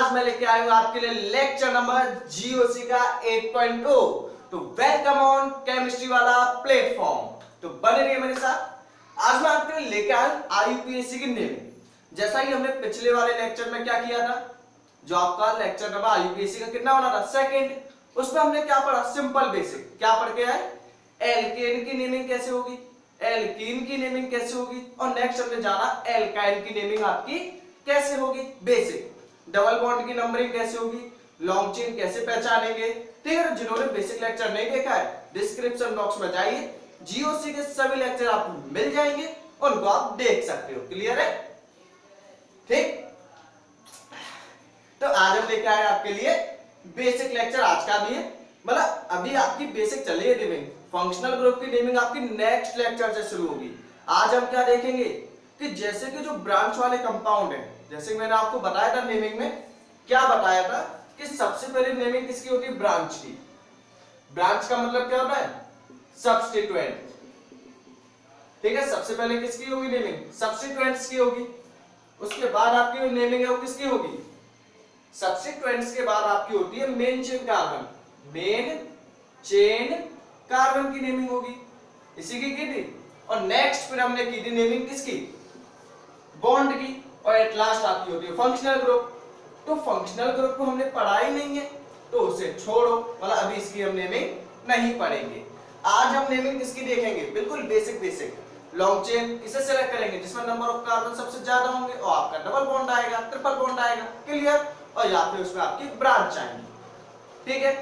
आज मैं लेके आया हूं आपके लिए लेक्चर नंबर जीओसी का 8.0। तो वेलकम ऑन केमिस्ट्री वाला प्लेटफॉर्म। तो बने रहिए मेरे साथ। आज मैं आपके लिए लेके आया आईयूपीएससी की नेमिंग। जैसा कि हमने पिछले वाले लेक्चर में क्या किया था, जो आपका लेक्चर नंबर आईयूपीएससी का कितना होना था, सेकंड, उसमें हमने क्या पढ़ा, सिंपल बेसिक क्या पढ़ के आए, एल्केन की नेमिंग कैसे होगी, एल्कीन की नेमिंग कैसे होगी, और नेक्स्ट हमने जाना एल्काइन की नेमिंग आपकी कैसे होगी, बेसिक, डबल बॉन्ड की नंबरिंग कैसे होगी, लॉन्ग चेन कैसे पहचानेंगे। ठीक है, जिन्होंने बेसिक लेक्चर नहीं देखा है डिस्क्रिप्शन बॉक्स में जाइए, जीओसी के सभी लेक्चर आपको मिल जाएंगे, उनको आप देख सकते हो। क्लियर है? ठीक, तो आज हम लेके आए आपके लिए बेसिक लेक्चर। आज का भी है, मतलब अभी आपकी बेसिक चल रही है नेमिंग, फंक्शनल ग्रुप की नेमिंग आपकी नेक्स्ट लेक्चर से शुरू होगी। आज हम क्या देखेंगे कि जैसे कि जो ब्रांच वाले कंपाउंड है, जैसे मैंने आपको बताया था नेमिंग में, क्या बताया था कि सबसे पहले नेमिंग किसकी होती है, ब्रांच की। ब्रांच का मतलब क्या होता है, सब्स्टिट्यूएंट। ठीक है, सबसे पहले किसकी होगी नेमिंग, सब्स्टिट्यूएंट्स की होगी। उसके बाद आपकी जो नेमिंग है वो किसकी होगी, सब्स्टिट्यूएंट्स के बाद आपकी होती है main chain carbon. Main chain carbon की नेमिंग होगी, इसी की थी। और नेक्स्ट फिर हमने की थी नेमिंग किसकी, बॉन्ड की। और एट लास्ट आपकी होती है फंक्शनल ग्रुप। तो फंक्शनल ग्रुप को हमने पढ़ा ही नहीं है तो उसे छोड़ो, मतलब अभी इसकी हम नेमिंग नहीं पढ़ेंगे। आज हम नेमिंग किसकी देखेंगे, बिल्कुल बेसिक बेसिक। लॉन्ग चेन किसे सेलेक्ट करेंगे, जिसमें नंबर ऑफ कार्बन सबसे ज्यादा होंगे और आपका डबल बॉन्ड आएगा, ट्रिपल बॉन्ड आएगा। क्लियर? और या फिर उसमें आपकी ब्रांच आएंगी। ठीक है,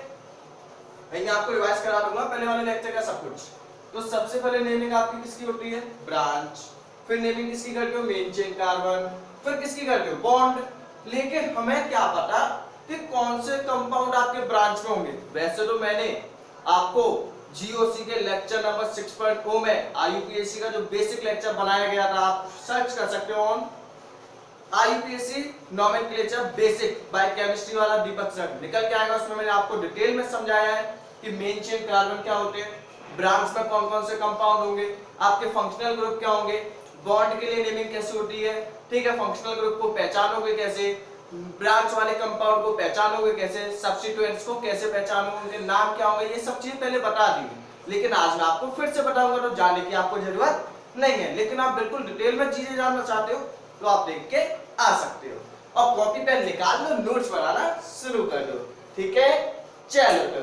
मैं आपको रिवाइज करा दूंगा पहले वाले लेक्चर का सब कुछ। तो सबसे पहले नेमिंग आपकी किसकी होती है, ब्रांच। फिर नेमिंग किसकी करते हो, मेन चेन कार्बन। फिर किसकी करते हो, बॉन्ड। लेकिन हमें क्या पता कि कौन से कंपाउंड आपके ब्रांच में होंगे। वैसे तो मैंने आपको जीओसी के लेक्चर नंबर 6.0 में आईयूपीएससी का जो बेसिक लेक्चर बनाया गया था, आप सर्च कर सकते हो on IUPAC nomenclature basic by chemistry वाला दीपक सर, निकल के आएगा। उसमें मैंने आपको डिटेल में समझाया है कि मेन चेन कार्बन क्या होते हैं, ब्रांच में कौन कौन से कंपाउंड होंगे, आपके फंक्शनल ग्रुप क्या होंगे, बॉन्ड के लिए नेमिंग कैसे होती है। ठीक है, फंक्शनल ग्रुप को पहचानोगे कैसे, ब्रांच वाले कंपाउंड को पहचानोगे कैसे, सब्स्टिट्यूएंट्स को कैसे पहचानोगे, उनके नाम क्या होंगे, ये सब चीजें पहले बता दी। लेकिन आज मैं आपको फिर से बताऊंगा, तो जाने की आपको जरूरत नहीं है। लेकिन आप बिल्कुल डिटेल में चीजें जानना चाहते हो तो आप देख के आ सकते हो, और कॉपी पेन निकाल लो, नोट्स बनाना शुरू कर दो। ठीक है, चलो चलो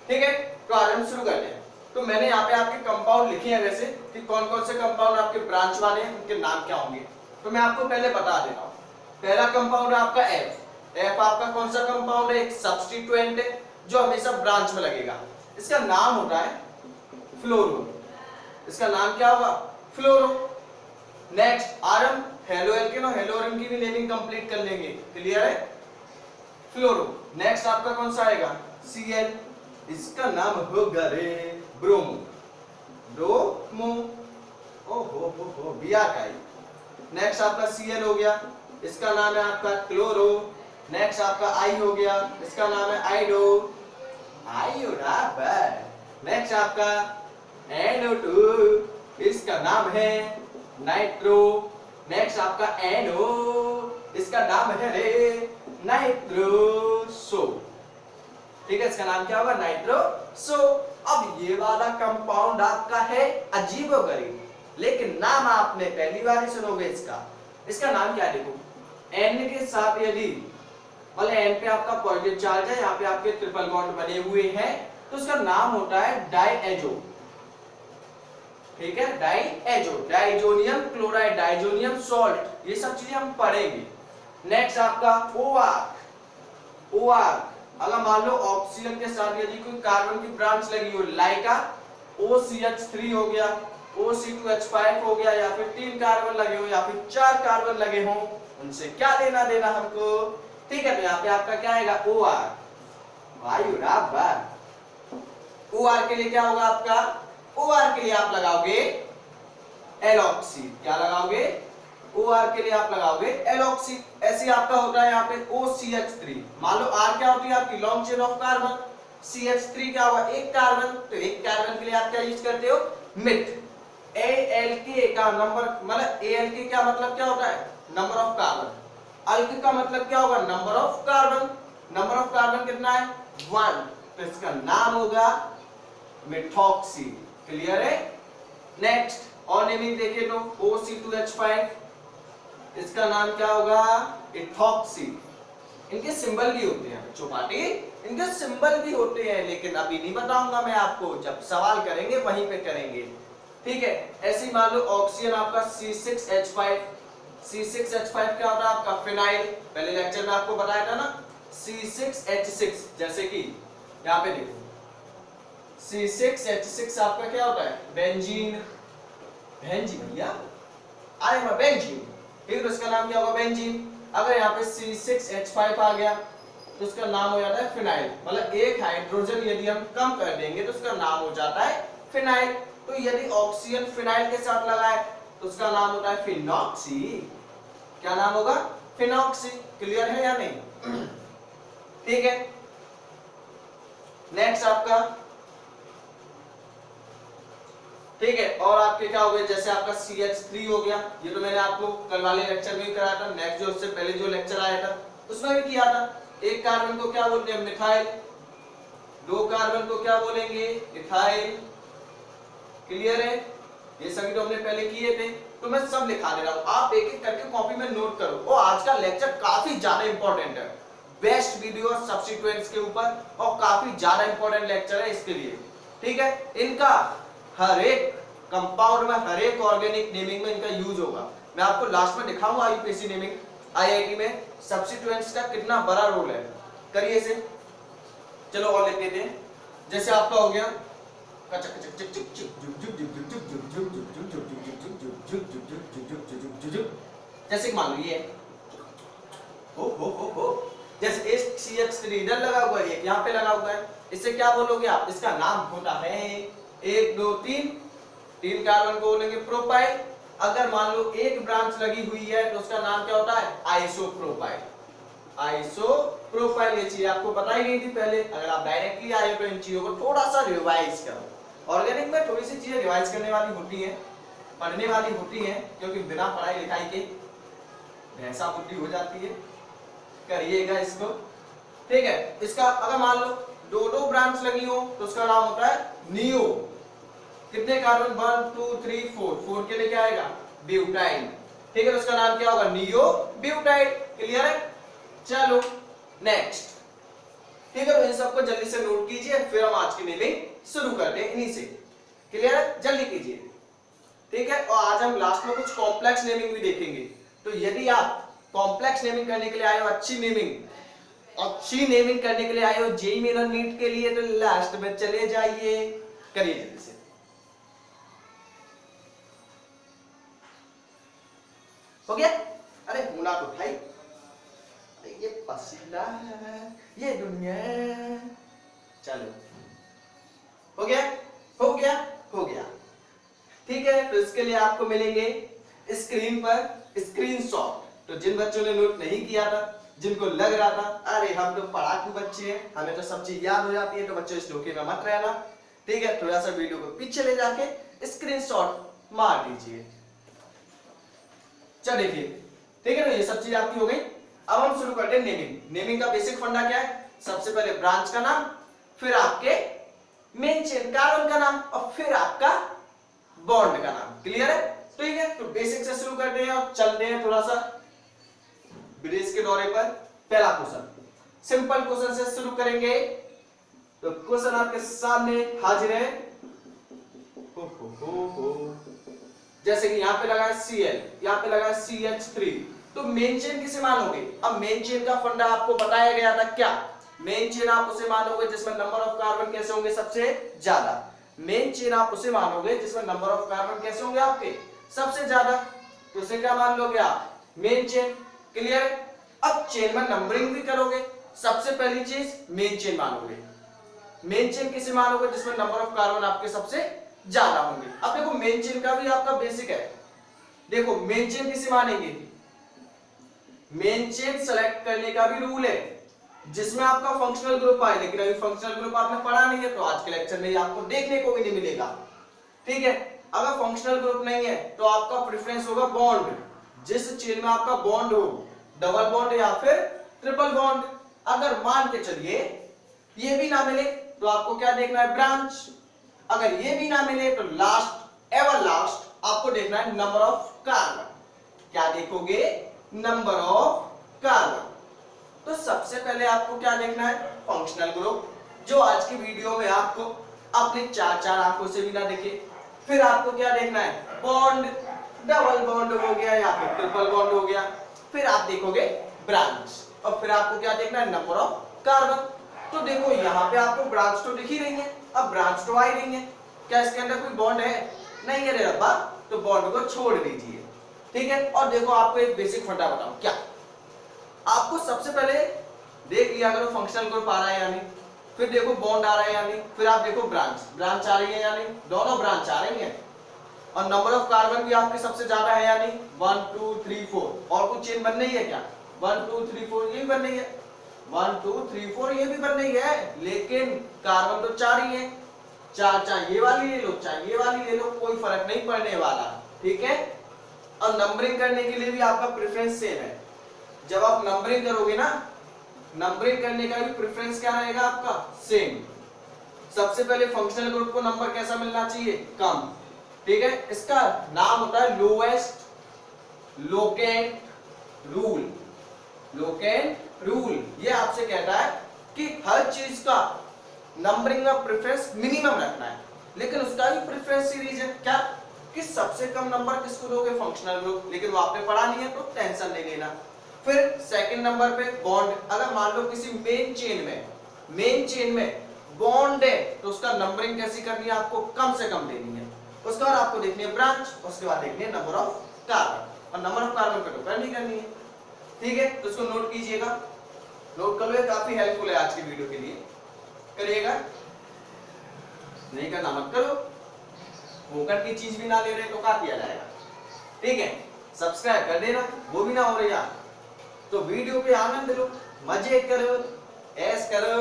ठीक है, तो आज हम शुरू करते हैं। तो मैंने यहाँ पे आपके कंपाउंड लिखे हैं वैसे कि कौन कौन से कंपाउंड आपके ब्रांच वाले हैं, उनके नाम क्या होंगे। तो मैं आपको पहले बता दे रहा हूँ। पहला कंपाउंड है आपका एफ। एफ आपका कौन सा कंपाउंड है, एक सब्स्टिट्यूएंट है जो हमेशा ब्रांच में लगेगा। इसका नाम होता है फ्लोरो। इसका नाम क्या होगा, फ्लोरो। नेक्स्ट आरएम, हेलो एल्केन और हेलो आरएम की भी नेमिंग कंप्लीट कर लेंगे। क्लियर है, फ्लोरो। नेक्स्ट आपका कौन सा आएगा, Cl। इसका नाम होगा रे ब्रोमो। ब्रोमो, ओहो बिया का। नेक्स्ट आपका Cl हो गया, इसका नाम है आपका क्लोरो। नेक्स्ट आपका I हो गया, इसका नाम है आइडो। नेक्स्ट आपका NO2, इसका नाम है नाइट्रो। नेक्स्ट आपका NO, इसका नाम है रे नाइट्रोसो। ठीक है, इसका नाम क्या होगा, नाइट्रोसो। अब ये वाला कंपाउंड आपका है अजीबोगरीब, लेकिन नाम आपने पहली बार ही सुनोगे इसका। इसका नाम क्या है, देखो N के साथ यदि मतलब N पे आपका पॉजिटिव चार्ज है, यहाँ पे आपके ट्रिपल बॉन्ड बने हुए हैं, तो उसका नाम होता है डाइएजो। ठीक है, डाइएजो, डाइजोनियम क्लोराइड, डाइजोनियम सॉल्ट, ये सब चीजें हम पढ़ेंगे। नेक्स्ट आपका OR। OR अगर मान लो ऑक्सीजन के साथ यदि कोई कार्बन की ब्रांच लगी हो, लाइका OCH3 हो गया, OC2H5 हो गया, या फिर 3 कार्बन लगे हो या फिर 4 कार्बन लगे हो, उनसे क्या लेना देना हमको। ठीक है, तो यहाँ पे आपका क्या आएगा, OR। वायु OR के लिए क्या होगा आपका, OR के लिए आप लगाओगे एलॉक्सी। क्या लगाओगे, OR के लिए आप लगाओगे एलॉक्सी। ऐसे आपका होता है यहाँ पे OCH3। मान लो R क्या होती है आपकी, long chain of carbon. CH3 क्या होगा, एक कार्बन, तो एक कार्बन के लिए आप क्या यूज करते हो, मिथ। ALK का नंबर मतलब ALK क्या मतलब क्या होता है? Number of carbon. अल्क का मतलब क्या होगा? Number of carbon. Number of carbon कितना है? 1। तो इसका नाम होगा मेथॉक्सी। क्लियर है? नेक्स्ट और नेमिंग देखे तो OC2H5, इसका नाम क्या होगा? इथॉक्सी। इनके सिंबल भी होते हैं चौपाटी, इनके सिंबल भी होते हैं, लेकिन अभी नहीं बताऊंगा मैं आपको, जब सवाल करेंगे वहीं पे करेंगे। ठीक है, ऐसे ही मान लो ऑक्सीजन आपका C6H5। C6H5 क्या होता है आपका? फिनाइल। पहले लेक्चर में आपको बताया था ना, C6H6। जैसे कि यहाँ पे देखो, C6H6 आपका क्या होता है? बेंजीन। बेंजीन भैया, आई एम अ बेंजीन। ठीक है, उसका नाम क्या होगा? बेंजीन। अगर यहाँ पे C6H5 आ गया तो उसका नाम हो जाता है फिनाइल। मतलब एक हाइड्रोजन यदि हम कम कर देंगे तो उसका नाम हो जाता है फिनाइल। तो यदि ऑक्सीजन फिनाइल के साथ लगा है तो उसका नाम होता है फिनॉक्सी। क्या नाम होगा? फिनॉक्सी। क्लियर है या नहीं? ठीक है, नेक्स्ट आपका, ठीक है, और आपके क्या हो गए? जैसे आपका CH3 हो गया, ये तो मैंने आपको कल वाले लेक्चर में भी कराया था। नेक्स्ट जो उससे पहले जो लेक्चर आया था उसमें भी किया था। एक कार्बन को क्या बोलते हैं? मिथाइल। दो कार्बन को क्या बोलेंगे? इथाइल। क्लियर है? ये सभी तो हमने पहले किए थे, तो मैं सब लिखा दे रहा हूं, आप एक एक करके कॉपी में नोट करो। और आज का लेक्चर काफी ज्यादा इंपॉर्टेंट है, बेस्ट वीडियो सब्स्टिट्यूएंट्स के ऊपर, और काफी ज्यादा इंपॉर्टेंट लेक्चर है इसके लिए। ठीक है, इनका हर एक कंपाउंड में, हर एक ऑर्गेनिक नेमिंग में इनका यूज होगा। मैं आपको लास्ट में दिखाऊंगा यूपीएससी नेमिंग आईआईटी में सब्स्टिट्यूएंट्स का कितना बड़ा रोल है। करिए इसे, चलो और लिख देते हैं। जैसे आपका हो गया जैसे मान लो ये हो जैसे एक CH3 इधर लगा हुआ है, एक यहाँ पे लगा हुआ है, इससे क्या बोलोगे आप? इसका नाम होता है 1 2 3, 3 कार्बन को बोलेंगे प्रोपाइल। अगर मान लो एक ब्रांच लगी हुई है तो उसका नाम क्या होता है? आइसोप्रोपाइल। आइसोप्रोपाइल, ये चीज आपको पता ही नहीं थी पहले। अगर आप डायरेक्टली आए हो तो इन चीजों को थोड़ा सा रिवाइज करो। ऑर्गेनिक में थोड़ी सी चीजें रिवाइज करने वाली होती हैं, पढ़ने वाली होती हैं, क्योंकि बिना पढ़ाई लिखाई के भैंसा बुद्धि हो जाती है। करिएगा इसको। ठीक है, इसका अगर मान लो दो ब्रांच लगी हो तो उसका नाम होता है नियो। कितने कार्बन? 1 2 3 4, 4 के लिए क्या आएगा? ब्यूटाइल। ठीक है, तो उसका नाम क्या होगा? Neo butyl. क्लियर है? चलो नेक्स्ट। ठीक है, तो इन सबको जल्दी से नोट कीजिए, फिर हम आज की नेमिंग शुरू करते हैं इन्हीं से। क्लियर है? जल्दी कीजिए। ठीक है, और आज हम लास्ट में कुछ कॉम्प्लेक्स नेमिंग भी देखेंगे। तो यदि आप कॉम्प्लेक्स नेमिंग करने के लिए आए हो, अच्छी नेमिंग करने के लिए आए हो जेईई मेन और नीट के लिए, तो लास्ट में चले जाइए। करिए जल्दी से। हो गया? अरे होना तो भाई, ये पसीना है, ये दुनिया। चलो, हो गया? हो गया? हो गया। ठीक है, तो इसके लिए आपको मिलेंगे स्क्रीन पर स्क्रीनशॉट। तो जिन बच्चों ने नोट नहीं किया था, जिनको लग रहा था अरे हम तो पढ़ाकू बच्चे हैं, हमें तो सब चीज याद हो जाती है, तो बच्चों इस धोखे में मत रहना। ठीक है, थोड़ा सा वीडियो को पीछे ले जाके स्क्रीनशॉट मार दीजिए। चल देखिए, ठीक है, तो ये सब चीज आपकी हो गई। अब हम शुरू करते हैं नेमिंग। नेमिंग का बेसिक फंडा क्या है? सबसे पहले ब्रांच का नाम, फिर आपके मेन चेन कार्बन का नाम, और फिर आपका बॉन्ड का नाम। क्लियर है? ठीक है, तो बेसिक से शुरू करते हैं और चलते हैं थोड़ा सा ब्रिज के दौरे पर। पहला क्वेश्चन, सिंपल क्वेश्चन से शुरू करेंगे। तो क्वेश्चन आपके सामने हाजिर है। जैसे कि यहाँ पे लगा है Cl, यहाँ पे लगा है CH3, तो मेन चेन किसे मानोगे? अब मेन चेन का फंडा आपको बताया गया था क्या? मेन चेन आप उसे मानोगे जिसमें नंबर ऑफ कार्बन कैसे होंगे? सबसे ज्यादा। मेन चेन आप उसे मानोगे जिसमें नंबर ऑफ कार्बन कैसे होंगे? आपके सबसे ज्यादा। तो उसे क्या मान लोगे आप? Main chain. क्लियर है? अब चेन में नंबरिंग भी करोगे। सबसे पहली चीज मेन चेन मानोगे। मेन चेन किसे मानोगे? जिसमें नंबर ऑफ कार्बन आपके सबसे ज्यादा होंगे। अब देखो मेन चेन का भी आपका बेसिक है। देखो मेन चेन किसे मानेंगे? मेन चेन सेलेक्ट करने का भी रूल है जिसमें आपका फंक्शनल ग्रुप आए, लेकिन अभी फंक्शनल ग्रुप आपने पढ़ा नहीं है, तो आज के लेक्चर में आपको देखने को भी नहीं मिलेगा। ठीक है, अगर फंक्शनल ग्रुप नहीं है तो आपका प्रेफरेंस होगा बॉन्ड, जिस चेन में आपका बॉन्ड हो, डबल बॉन्ड या फिर ट्रिपल बॉन्ड। अगर मान के चलिए ये भी ना मिले तो आपको क्या देखना है, ब्रांच। अगर ये भी ना मिले तो लास्ट एवर लास्ट आपको देखना है नंबर ऑफ कार्बन। क्या देखोगे, नंबर ऑफ कार्बन। तो सबसे पहले आपको क्या देखना है, फंक्शनल ग्रुप, जो आज की वीडियो में आपको अपनी चार आंखों से भी ना दिखे। फिर आपको क्या देखना है, बॉन्ड, डबल बॉन्ड हो गया या फिर ट्रिपल बॉन्ड हो गया। फिर आप देखोगे ब्रांच, और फिर आपको क्या देखना है, नंबर ऑफ कार्बन। तो देखो यहाँ पे आपको ब्रांच तो दिख ही रही है, अब ब्रांच तो आ ही रही है। क्या इसके अंदर कोई बॉन्ड है, नहीं है रे रब्बा, तो बॉन्ड को छोड़ दीजिए, ठीक है। और देखो आपको एक बेसिक फंडा बताऊं, क्या आपको सबसे पहले देख लिया करो फंक्शनल ग्रुप आ रहा है या नहीं, फिर देखो बॉन्ड आ रहा है या नहीं, फिर आप देखो ब्रांच आ रही है या नहीं, दोनों ब्रांच आ रही है। और नंबर ऑफ कार्बन भी आपके सबसे ज्यादा है या नहीं, 1 2 3 4। और कुछ चेन बन रही है क्या, 1 2 3 4 ये भी बन रही है, 1 2 3 4 ये भी बन रही है, लेकिन कार्बन तो 4 ही है। चाहे ये वाली ले लो चाहे ये वाली ले लो, कोई फर्क नहीं पड़ने वाला, ठीक है। और नंबरिंग करने के लिए भी आपका प्रेफरेंस सेम है। जब आप नंबरिंग करोगे ना, नंबरिंग करने का भी प्रेफरेंस क्या रहेगा आपका, सेम। सबसे पहले फंक्शनल ग्रुप को नंबर कैसा मिलना चाहिए, कम, ठीक है। इसका नाम होता है lowest locant rule. Locant rule ये आपसे कहता है कि हर चीज का नंबरिंग का प्रेफरेंस मिनिमम रखना है, लेकिन उसका भी प्रेफरेंस सीरीज है, क्या कि सबसे कम नंबर किसको दोगे, फंक्शनल ग्रुप। लेकिन वो आपने पढ़ा नहीं है तो टेंशन नहीं लेना। फिर सेकंड नंबर पे बॉन्ड, अगर मान लो किसी मेन चेन में बॉन्ड है तो उसका नंबरिंग कैसी करनी है, आपको कम से कम देनी है। उसके बाद आपको देखनी है ब्रांच, उसके बाद देखनी है नंबर ऑफ कार्बन, और नंबर ऑफ कार्बन पे तो करनी है, ठीक है। तो इसको नोट कीजिएगा, नोट कर लो, काफी हेल्पफुल है आज की वीडियो के लिए। करिएगा, नहीं करना मत करो, होकर की चीज भी ना ले रहे तो क्या किया जाएगा, ठीक है। सब्सक्राइब कर देना, वो भी ना हो रही यार, तो वीडियो पे आनंद लो, मजे करो, ऐश करो,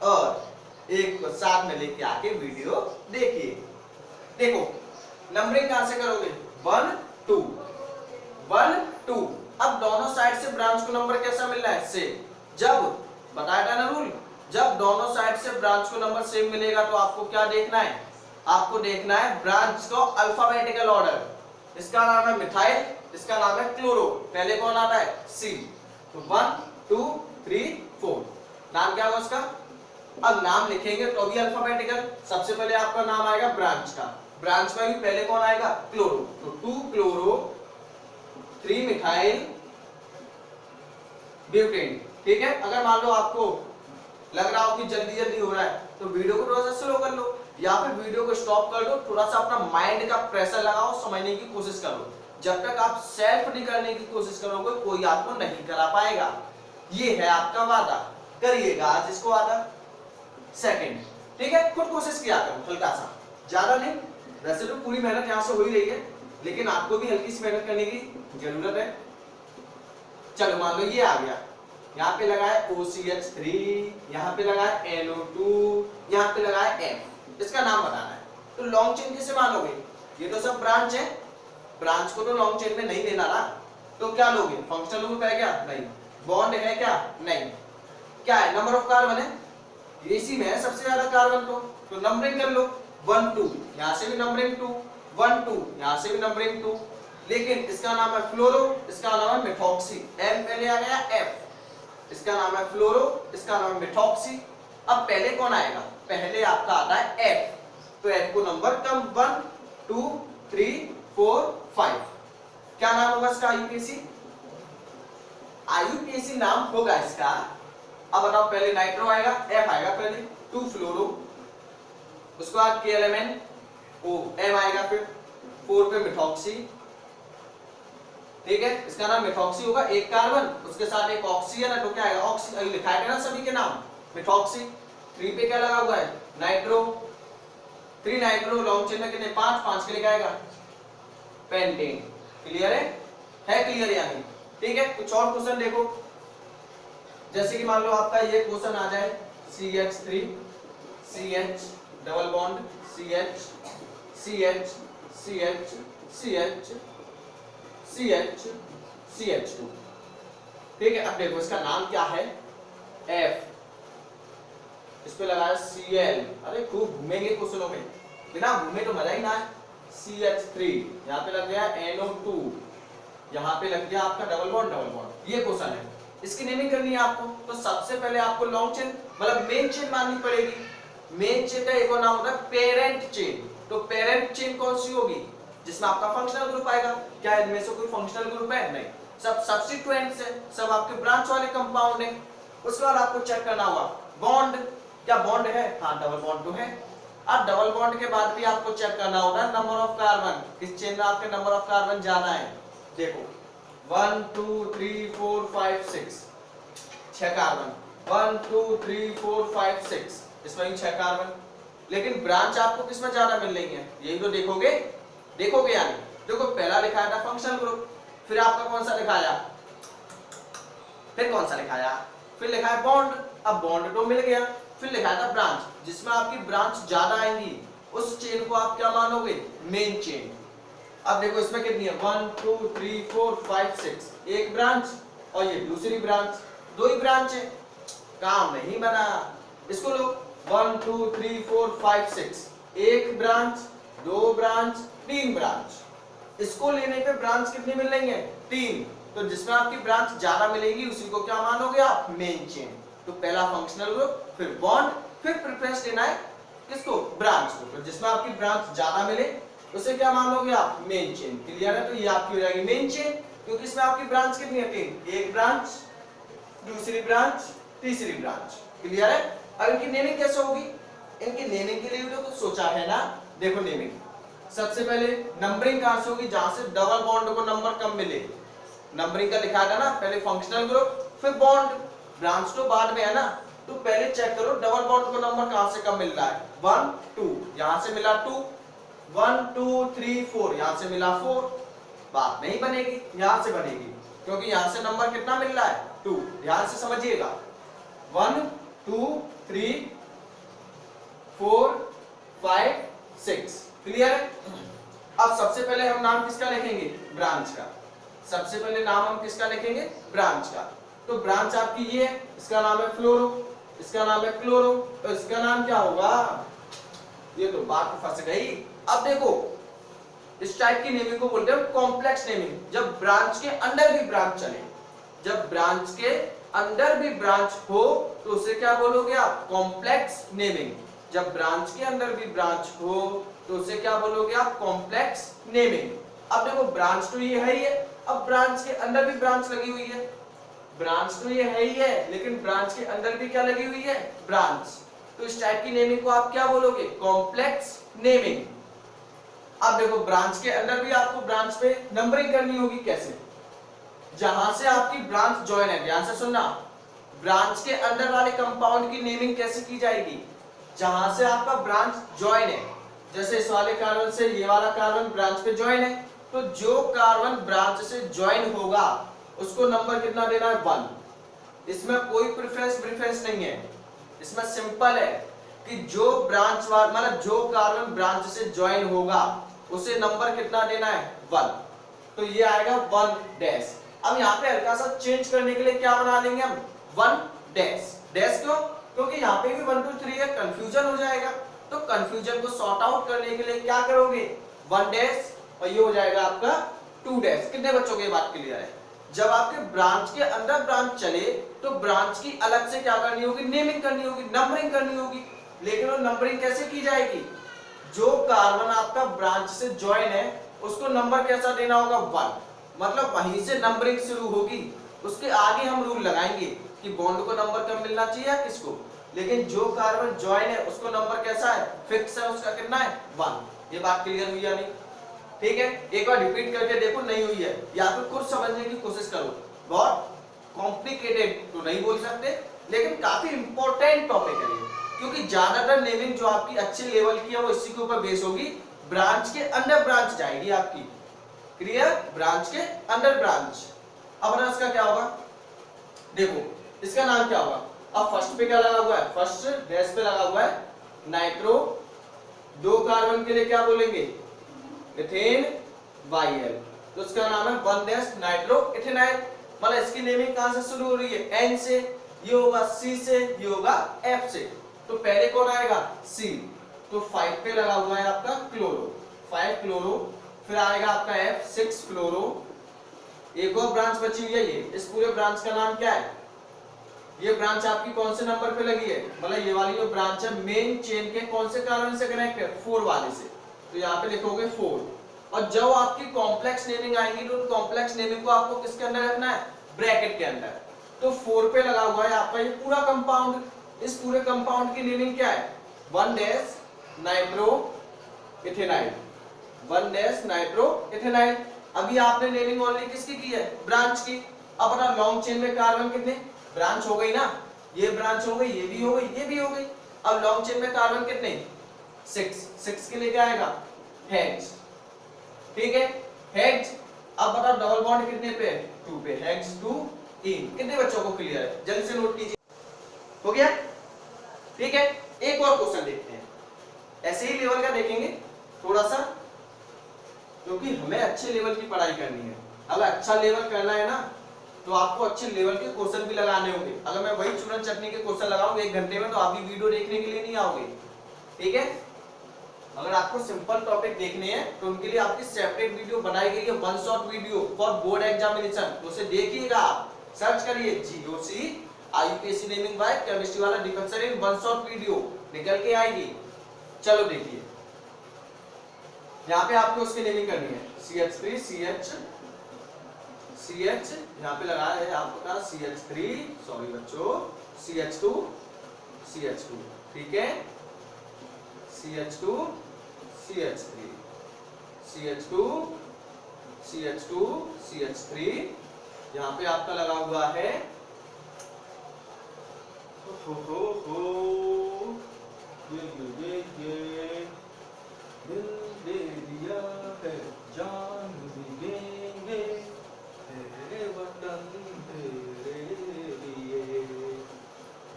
और एक को साथ में लेके आके वीडियो देखिए। देखो नंबरिंग कहां से करोगे, 1 2 1 2। अब दोनों साइड से ब्रांच को नंबर कैसा मिल रहा है, सेम। जब बताया था ना रूल, जब दोनों साइड से ब्रांच को नंबर सेम मिलेगा तो आपको क्या देखना है, आपको देखना है ब्रांच को अल्फाबेटिकल ऑर्डर। इसका नाम है मिथाइल, इसका नाम है क्लोरो, पहले कौन आता है, सी। तो 1 2 3 4 नाम क्या होगा उसका। अब नाम लिखेंगे तो भी अल्फाबेटिकल, सबसे पहले आपका नाम आएगा ब्रांच का, ब्रांच में भी पहले कौन आएगा, क्लोरो। तो 2 क्लोरो 3 मिथाइल ब्यूटेन, ठीक है। अगर मान लो आपको लग रहा हो कि जल्दी हो रहा है तो वीडियो को थोड़ा सा स्लो कर लो, या फिर वीडियो को स्टॉप कर दो, थोड़ा सा अपना माइंड का प्रेशर लगाओ, समझने की कोशिश करो। जब तक आप सेल्फ नहीं करने की कोशिश करोगे कोई आपको नहीं करा पाएगा, ये है आपका वादा, करिएगा आज इसको वादा। सेकंड, ठीक है, खुद कोशिश किया करो, हल्का सा, ज्यादा नहीं। वैसे तो पूरी मेहनत यहाँ से हो ही रही है, लेकिन आपको भी हल्की सी मेहनत करने की जरूरत है। चलो मान लो ये आ गया, यहाँ पे लगा है OCH3, यहाँ पे लगा है NO2, यहाँ पे लगा है F, इसका नाम बताना है। तो लॉन्ग चेन किसे मानोगे, ये तो सब ब्रांच है, ब्रांच को तो लॉन्ग चेन में नहीं लेना ना, तो क्या लोगे, फंक्शनल ग्रुप है क्या, नहीं। बॉन्ड है क्या, नहीं। क्या है, नंबर ऑफ कार्बन है, इसी में है सबसे ज्यादा कार्बन। तो नंबरिंग कर लो, 1 2, यहाँ से भी नंबरिंग 2, 1 2, यहाँ से भी नंबरिंग 2। लेकिन इसका नाम है फ्लोरो, इसका नाम है मिथॉक्सी, M पहले आ गया, F, इसका नाम है फ्लोरो, इसका नाम है मिथॉक्सी। अब पहले कौन आएगा, पहले आपका आता है F, तो F को नंबर कम, 1 2 3 4 5। क्या नाम होगा इसका, IUPAC नाम होगा इसका। अब बताओ, पहले नाइट्रो आएगा, F आएगा पहले, 2 फ्लोरो, उसके बाद KLMN O M आएगा, फिर 4 पे मिथॉक्सी, ठीक है, इसका नाम मिथॉक्सी होगा, एक कार्बन उसके साथ एक ऑक्सीजन है, तो क्या आएगा, ऑक्सी, लिखा है ना सभी के नाम मिथॉक्सी। 3 पे क्या लगा हुआ है, नाइट्रो, 3 नाइट्रो, लॉन्ग चेन में कितने, 5 के लिए क्या आएगा, पेंटेन। क्लियर है क्लियर या नहीं, ठीक है। कुछ और क्वेश्चन देखो, जैसे कि मान लो आपका ये क्वेश्चन आ जाए, CH3 CH double bond CH CH CH CH CH CH2। ठीक है, अब देखो इसका नाम क्या है, F, इस पे लगाया Cl, अरे खूब घूमेंगे क्वेश्चनों में, बिना घूमे तो मजा ही ना है। CH3, यहाँ पे लग गया NO2, यहाँ पे लग गया आपका डबल बॉन्ड, ये क्वेश्चन है, इसकी नेमिंग करनी है आपको। तो सबसे पहले आपको लॉन्ग चेन मतलब मेन चेन माननी पड़ेगी। मेन चेन का एक और नाम होता है पेरेंट चेन। तो पेरेंट चेन कौन सी होगी, जिसमें आपका फंक्शनल ग्रुप आएगा। क्या इनमें से कोई फंक्शनल ग्रुप है, नहीं, सब सब्स्टिट्यूएंट्स है, सब आपके ब्रांच वाले कंपाउंड है। उसके बाद आपको चेक करना होगा बॉन्ड, क्या बॉन्ड है, हाँ डबल बॉन्ड तो है। अब डबल बॉन्ड के बाद भी आपको चेक करना होगा नंबर ऑफ कार्बन, इस चेन में आपके नंबर ऑफ कार्बन ज्यादा है। देखो 1 2 3 4 5 6, 6 कार्बन, 1 2 3 4 5 6, इसमें ही 6 कार्बन। लेकिन ब्रांच आपको किसमें ज्यादा मिल रही है, यही तो देखोगे यानी देखो पहला लिखाया था फंक्शनल ग्रुप, फिर आपका कौन सा लिखाया, फिर कौन सा लिखाया, फिर लिखा है बॉन्ड। अब बॉन्ड तो मिल गया, फिर लिखा था ब्रांच, जिसमें आपकी ब्रांच ज्यादा आएंगी उस चेन को आप क्या मानोगे, मेन चेन। अब देखो इसमें कितनी है 1 2 3 4 5 6, एक ब्रांच और ये दूसरी ब्रांच, दो ही ब्रांच है, काम नहीं बना। इसको लो 1 2 3 4 5 6, एक ब्रांच, दो ब्रांच, तीन ब्रांच। इसको लेने पे ब्रांच कितनी मिल रही है, तीन। तो जिसमें आपकी ब्रांच ज्यादा मिलेगी उसी को क्या मानोगे आप, मेन चेन। तो पहला फंक्शनल ग्रुप, फिर बॉन्ड, फिर प्रेफरेंस देना है किसको, ब्रांच को। तो जिसमें आपकी ब्रांच ज्यादा मिले उसे क्या मानोगे आप, मेन चेन। क्लियर है, तो ये आपकी हो जाएगी मेन चेन, क्योंकि इसमें आपकी ब्रांच कितनी है, तीन, एक ब्रांच, दूसरी ब्रांच, तीसरी ब्रांच। क्लियर है। अब इनकी नेमिंग कैसे होगी, इनकी नेमिंग के लिए भी तो कुछ सोचा है ना। देखो नेमिंग सबसे पहले नंबरिंग कहां से होगी, जहां से डबल बॉन्ड को नंबर कम मिले, नंबरिंग का लिखा था ना, पहले फंक्शनल ग्रुप फिर बॉन्ड, ब्रांच तो बाद में है ना। तो पहले चेक करो डबल बॉन्ड को नंबर कहां से कम मिल रहा है, 1 2, यहां से मिला 2, 1 2 3 4, यहां से मिला 4, बात नहीं बनेगी, यहां से बनेगी, क्योंकि यहां से नंबर कितना मिल रहा है, 2। ध्यान से समझिएगा, 1 2 3 4 5 6। क्लियर है। अब सबसे पहले हम नाम किसका लिखेंगे, ब्रांच का। सबसे पहले नाम हम किसका लिखेंगे, ब्रांच का। तो ब्रांच आपकी ये है, इसका नाम है फ्लोरो, इसका नाम है क्लोरो, तो इसका नाम क्या होगा, ये तो बात फंस गई। अब देखो इस टाइप की नेमिंग को बोलते हैं कॉम्प्लेक्स नेमिंग। जब ब्रांच के अंदर भी ब्रांच चले, जब ब्रांच के अंदर भी ब्रांच हो तो उसे क्या बोलोगे आप, कॉम्प्लेक्स नेमिंग। जब ब्रांच के अंदर भी ब्रांच हो तो उसे क्या बोलोगे आप, कॉम्प्लेक्स नेमिंग। अब देखो ब्रांच तो ये है ही है, अब ब्रांच के अंदर भी ब्रांच लगी हुई है, ब्रांच तो ये है ही है, लेकिन ब्रांच के अंदर भी क्या लगी हुई है, ब्रांच। तो इस टाइप की नेमिंग को आप क्या बोलोगे, कॉम्प्लेक्स नेमिंग। अब देखो ब्रांच के अंदर भी आपको ब्रांच पे नंबरिंग करनी होगी, कैसे, जहां से आपकी ब्रांच ज्वाइन है, ध्यान से सुनना, ब्रांच के अंदर वाले कंपाउंड की नेमिंग कैसे की जाएगी, जहां से आपका ब्रांच ज्वाइन है। जैसे इस वाले कार्बन से ये वाला कार्बन ब्रांच पे ज्वाइन है, तो जो कार्बन ब्रांच से ज्वाइन होगा उसको नंबर कितना देना है, 1। इसमें कोई प्रेफरेंस नहीं है, इसमें सिंपल है कि जो ब्रांच मतलब जो कार्बन ब्रांच से ज्वाइन होगा उसे नंबर कितना देना है, 1। तो ये आएगा 1 डैश। अब यहाँ पे हल्का सा चेंज करने के लिए क्या बना लेंगे हम, 1 डैश। डैश क्यों, क्योंकि यहाँ पे भी 1 2 3 है, कंफ्यूजन हो जाएगा। तो कंफ्यूजन को सॉर्ट आउट करने के लिए क्या करोगे, 1 डैश, और ये हो जाएगा आपका 2 डैश। कितने बच्चों को ये बात क्लियर है। जब आपके ब्रांच के अंदर ब्रांच चले तो ब्रांच की अलग से क्या करनी होगी, नेमिंग करनी होगी, नंबरिंग करनी होगी। लेकिन वो नंबरिंग कैसे की जाएगी, जो कार्बन आपका ब्रांच से ज्वाइन है उसको नंबर कैसा देना होगा, 1। मतलब वहीं से नंबरिंग शुरू होगी, उसके आगे हम रूल लगाएंगे कि बॉन्ड को नंबर कम मिलना चाहिए या किसको, लेकिन जो कार्बन ज्वाइन है उसको नंबर कैसा है, फिक्स है, उसका कितना है, 1। ये बात क्लियर हुई या नहीं, ठीक है। एक बार रिपीट करके देखो, नहीं हुई है या फिर खुद समझने की कोशिश करो। बहुत कॉम्प्लिकेटेड तो नहीं बोल सकते, लेकिन काफी इंपॉर्टेंट टॉपिक है ये, क्योंकि ज्यादातर नेमिंग जो आपकी अच्छे लेवल की है वो इसी के ऊपर बेस होगी। ब्रांच के अंदर ब्रांच जाएगी आपकी, क्लियर, ब्रांच के अंदर ब्रांच। अब ना इसका क्या होगा, देखो इसका नाम क्या होगा। अब फर्स्ट पे क्या लगा हुआ है, फर्स्ट डैश पे लगा हुआ है नाइट्रो, 2 कार्बन के लिए क्या बोलेंगे, इथेन YL, तो उसका नाम है 1 नाइट्रो इथेनाइल। मतलब इसकी नेमिंग कहां से शुरू हो रही है? N से, ये होगा C से, ये होगा F से। तो पहले कौन आएगा? C, तो 5 पे लगा हुआ है आपका क्लोरो, 5 क्लोरो। फिर आएगा आपका F, 6 फ्लोरो। एक और ब्रांच बची हुई है, ये इस पूरे ब्रांच का नाम क्या है? ये ब्रांच आपकी कौन से नंबर पे लगी है? मतलब ये वाली जो ब्रांच है मेन चेन के कौन से कार्बन से कनेक्ट है? 4 वाले से, तो यहाँ पे लिखोगे 4। और जब आपकी कॉम्प्लेक्स नेमिंग आएंगी तो कॉम्प्लेक्स नेमिंग को आपको किसके अंदर रखना है? ब्रैकेट के अंदर। तो 4 पे लगा हुआ है आपका ये पूरा कंपाउंड। इस पूरे कंपाउंड की नेमिंग क्या है? 1 नाइट्रो इथेनाइल, 1 नाइट्रो इथेनाइल। अभी आपने नेमिंग ओनली किसकी की है? ब्रांच की। अब अपना लॉन्ग चेन में कार्बन कितने? ब्रांच हो गई ना, ये ब्रांच हो गई, ये भी हो गई, ये भी हो गई। अब लॉन्ग चेन में कार्बन कितने? 6 के लिए क्या आएगा? हेक्स, ठीक है, हेक्स। अब बताओ डबल बॉन्ड कितने पे? 2 पे, हेक्स 2 इन। कितने बच्चों को क्लियर है? जल्दी से नोट कीजिए। हो गया? ठीक है, एक और क्वेश्चन देखते हैं, ऐसे ही लेवल का देखेंगे थोड़ा सा, क्योंकि हमें अच्छे लेवल की पढ़ाई करनी है। अगर अच्छा लेवल करना है ना तो आपको अच्छे लेवल के क्वेश्चन भी लगाने होंगे। अगर मैं वही चूरन चटनी के क्वेश्चन लगाऊंगा 1 घंटे में तो आप भी वीडियो देखने के लिए नहीं आओगे, ठीक है। अगर आपको सिंपल टॉपिक देखने हैं तो उनके लिए आपकी सेपरेट वीडियो बनाई गई है, 1 shot video for board examination, तो उसे देखिएगा आप, सर्च करिए GOC IUPAC naming by chemistry वाला डिफेंसर इन 1 शॉट वीडियो, निकल के आएगी। चलो देखिए, यहाँ पे आपको उसकी नेमिंग करनी है, CH3 CH यहाँ पे लगाया है आपका CH3, सॉरी बच्चों, CH2, ठीक है, CH2 CH3 CH3, यहाँ पे आपका लगा हुआ है ये दिल दे दिया है जान भी देंगे तेरे वतन तेरे लिए,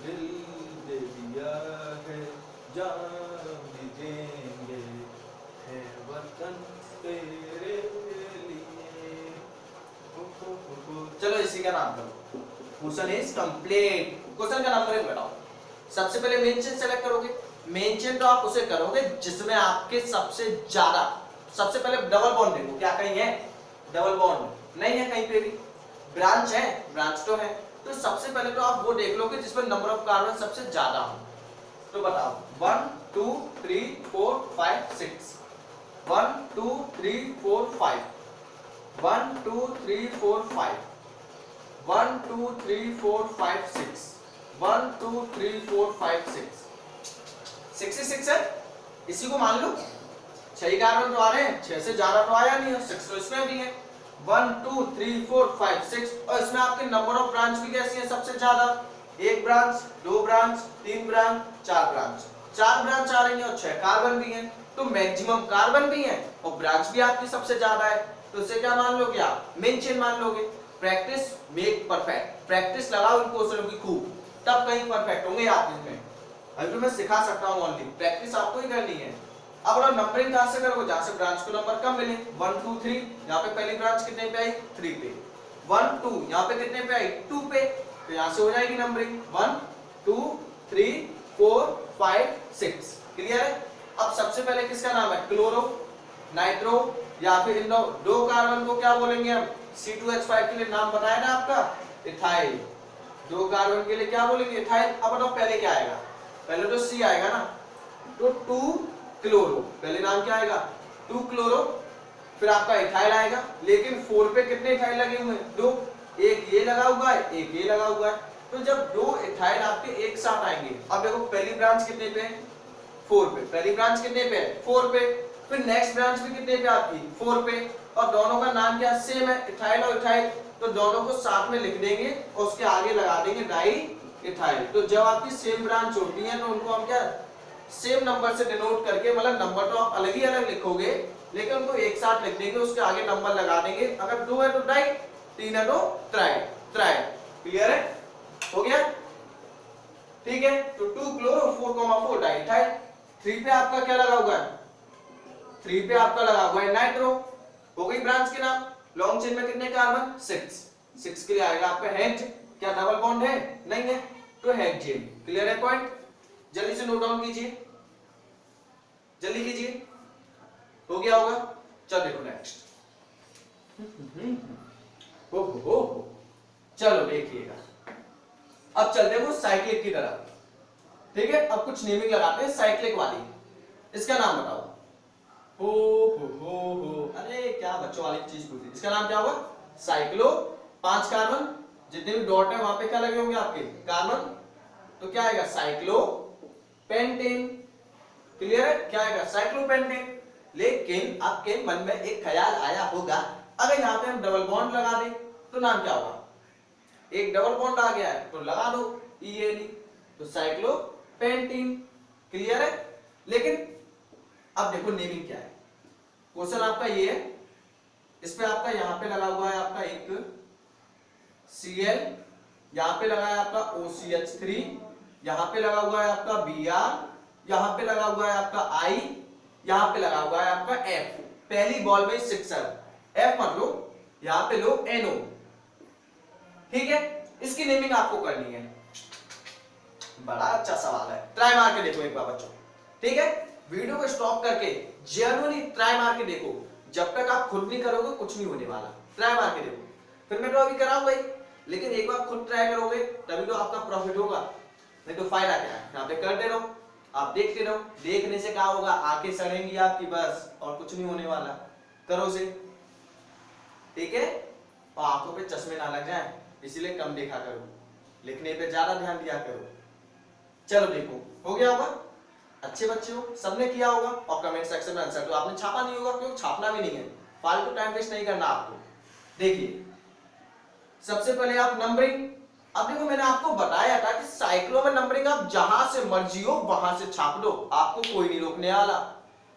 दिल दे दिया है जान भी देंगे है वतन तेरे लिए। चलो इसी का नाम करो, क्वेश्चन इज कंप्लीट। क्वेश्चन का नंबर बताओ। सबसे पहले मेन चेन सेलेक्ट करोगे। मेन चेन तो आप उसे करोगे जिसमें आपके सबसे ज्यादा, सबसे पहले डबल बॉन्ड देखो, क्या कहीं है डबल बॉन्ड? नहीं है कहीं पे भी। ब्रांच है, ब्रांच तो है, तो सबसे पहले तो आप वो देख लोगे जिसमें नंबर ऑफ कार्बन सबसे ज्यादा हो। तो बताओ 1 2 3 4 5 6, 1 2 3 4 5, 1 2 3 4 5, 1 2 3 4 5 6, 1 2 3 4 5 6, 66 है, इसी को मान लो। 6 कार्बन तो आ रहे हैं, 6 से ज्यादा तो आया नहीं है, 6 तो इसमें भी है। 1 2 3 4 5 6, और इसमें आपके नंबर ऑफ ब्रांच भी कैसी है सबसे ज्यादा? 1 branch, 2 branch, 3 branch, 4 branch, 4 branch आ रही है और 6 कार्बन भी हैं, तो मैक्सिमम कार्बन भी हैं और ब्रांच भी आपकी सबसे ज्यादा है, तो इसे क्या मान लोगे आप? मेन चेन मान लोगे। प्रैक्टिस मेक परफेक्ट, प्रैक्टिस लगाओ इन क्वेश्चनों की खूब, तब कहीं परफेक्ट होंगे आप इसमें। अभी तो मैं सिखा सकता हूं ओनली, प्रैक्टिस आपको ही करनी है। अब और नंबरिंग कहां से करोगे? जहां से ब्रांच को नंबर कम मिले। 1 2 3, यहां पे पहली ब्रांच कितने पे आई? 3 पे। 1 2, यहां पे कितने पे आई? 2 पे, तो यहां से हो जाएगी नंबरिंग 1 2 3 4 5 6। क्लियर है? अब सबसे पहले किसका नाम है? क्लोरो, नाइट्रो, या फिर इन दो कार्बन को क्या बोलेंगे हम? C2H5 के लिए नाम बताया ना आपका, इथाइल। 2 कार्बन के लिए क्या बोलेंगे? इथाइल। अब बताओ पहले क्या आएगा? पहले तो C आएगा ना, तो 2 क्लोरो, पहले नाम क्या आएगा? 2 क्लोरो, फिर आपका इथाइल आएगा। लेकिन 4 पे कितने इथाइल लगे हुए हैं? 2, एक ये लगा हुआ है, एक ये लगा हुआ है, तो जब 2 इथाइल आपके एक साथ आएंगे, अब देखो पहली ब्रांच कितने पे है? 4 पे। पहली ब्रांच कितने पे है? 4 पे। फिर नेक्स्ट ब्रांच भी कितने पे आपकी? 4 पे, और दोनों का नाम क्या सेम है, इथाइल और इथाइल, तो दोनों को साथ में लिख देंगे और उसके आगे लगा देंगे डाई इथाइल। तो जब आपकी सेम ब्रांच होती है तो उनको हम क्या सेम नंबर से डिनोट करके, मतलब नंबर तो आप अलग ही अलग लिखोगे लेकिन उनको एक साथ लिख देंगे, उसके आगे नंबर लगा देंगे। अगर 2 है तो डाई, 3 है तो ट्राई, ट्राई। क्लियर है? हो गया? ठीक है, तो 2 क्लोरो 4,4 डाई इथाइल। 3 पे आपका क्या लगा हुआ है? 3 पे आपका लगा हुआ है नाइट्रो, हो गई ब्रांच के नाम। लॉन्ग चेन में कितने कार्बन? 6 के लिए आएगा आपका हेक्स। क्या डबल बॉन्ड है? नहीं है, तो हेक्सेन। क्लियर है पॉइंट? जल्दी से नोट डाउन कीजिए, जल्दी कीजिए, हो गया होगा। चलो देखो नेक्स्ट। हो चलो देखिएगा, अब चलते हैं वो साइक्लिक की तरफ। ठीक है, अब कुछ नेमिंग लगाते हैं साइक्लिक वाली। इसका नाम बताओ। हो अरे क्या बच्चों वाली चीज पूछी। इसका नाम क्या होगा? साइक्लो। 5 कार्बन, जितने भी डॉट है वहां पे क्या लगे होंगे आपके? कार्बन। तो क्या आएगा? Cyclo pentane. क्लियर है? क्या आएगा? साइक्लोपेंटेन। लेकिन आपके मन में एक ख्याल आया होगा, अगर यहाँ पे हम डबल बॉन्ड लगा दें तो नाम क्या होगा? एक डबल बॉन्ड आ गया है तो लगा दो ENE, तो साइक्लोपेंटीन। क्लियर है? लेकिन अब देखो नेमिंग क्या है। क्वेश्चन आपका ये है, इस पे आपका यहाँ पे लगा हुआ है आपका एक Cl, यहाँ पे लगा है आपका OCH3, यहाँ पे लगा हुआ है आपका Br, यहाँ पे लगा हुआ है आपका I, यहाँ पे लगा हुआ है आपका F। पहली बॉल में 6 F मत लो, यहाँ पे लो NO। ठीक है, इसकी नेमिंग आपको करनी है। बड़ा अच्छा सवाल है, ट्राई मार के देखो एक बार बच्चों। ठीक है, वीडियो को स्टॉप करके जेन्युइनली ट्राई मार के देखो। जब तक आप खुद नहीं करोगे कुछ नहीं होने वाला। ट्राई मार के देखो, फिर मैं तो अभी कराऊंगा ही, लेकिन एक बार खुद ट्राई करोगे तभी तो आपका प्रॉफिट होगा, नहीं तो फायदा क्या है? यहाँ पे करते रहो, आप देखते रहो। देखने से क्या होगा? आंखें सड़ेंगी आपकी बस, और कुछ नहीं होने वाला। करो से, ठीक है? और आंखों पे चश्मे ना लग जाए, इसीलिए कम देखा करो, लिखने पे ज्यादा ध्यान दिया करो। चलो देखो, हो गया होगा। अच्छे बच्चे हो, सबने किया होगा, और कमेंट सेक्शन में आंसर तो आपने छापा नहीं होगा, क्योंकि छापना भी नहीं है, फालतू टाइम वेस्ट नहीं करना आपको। देखिए, सबसे पहले आप नंबरिंग। अब देखो, मैंने आपको बताया था कि साइक्लो में नंबरिंग आप जहां से मर्जी हो वहां से छाप दो, आपको कोई नहीं रोकने वाला।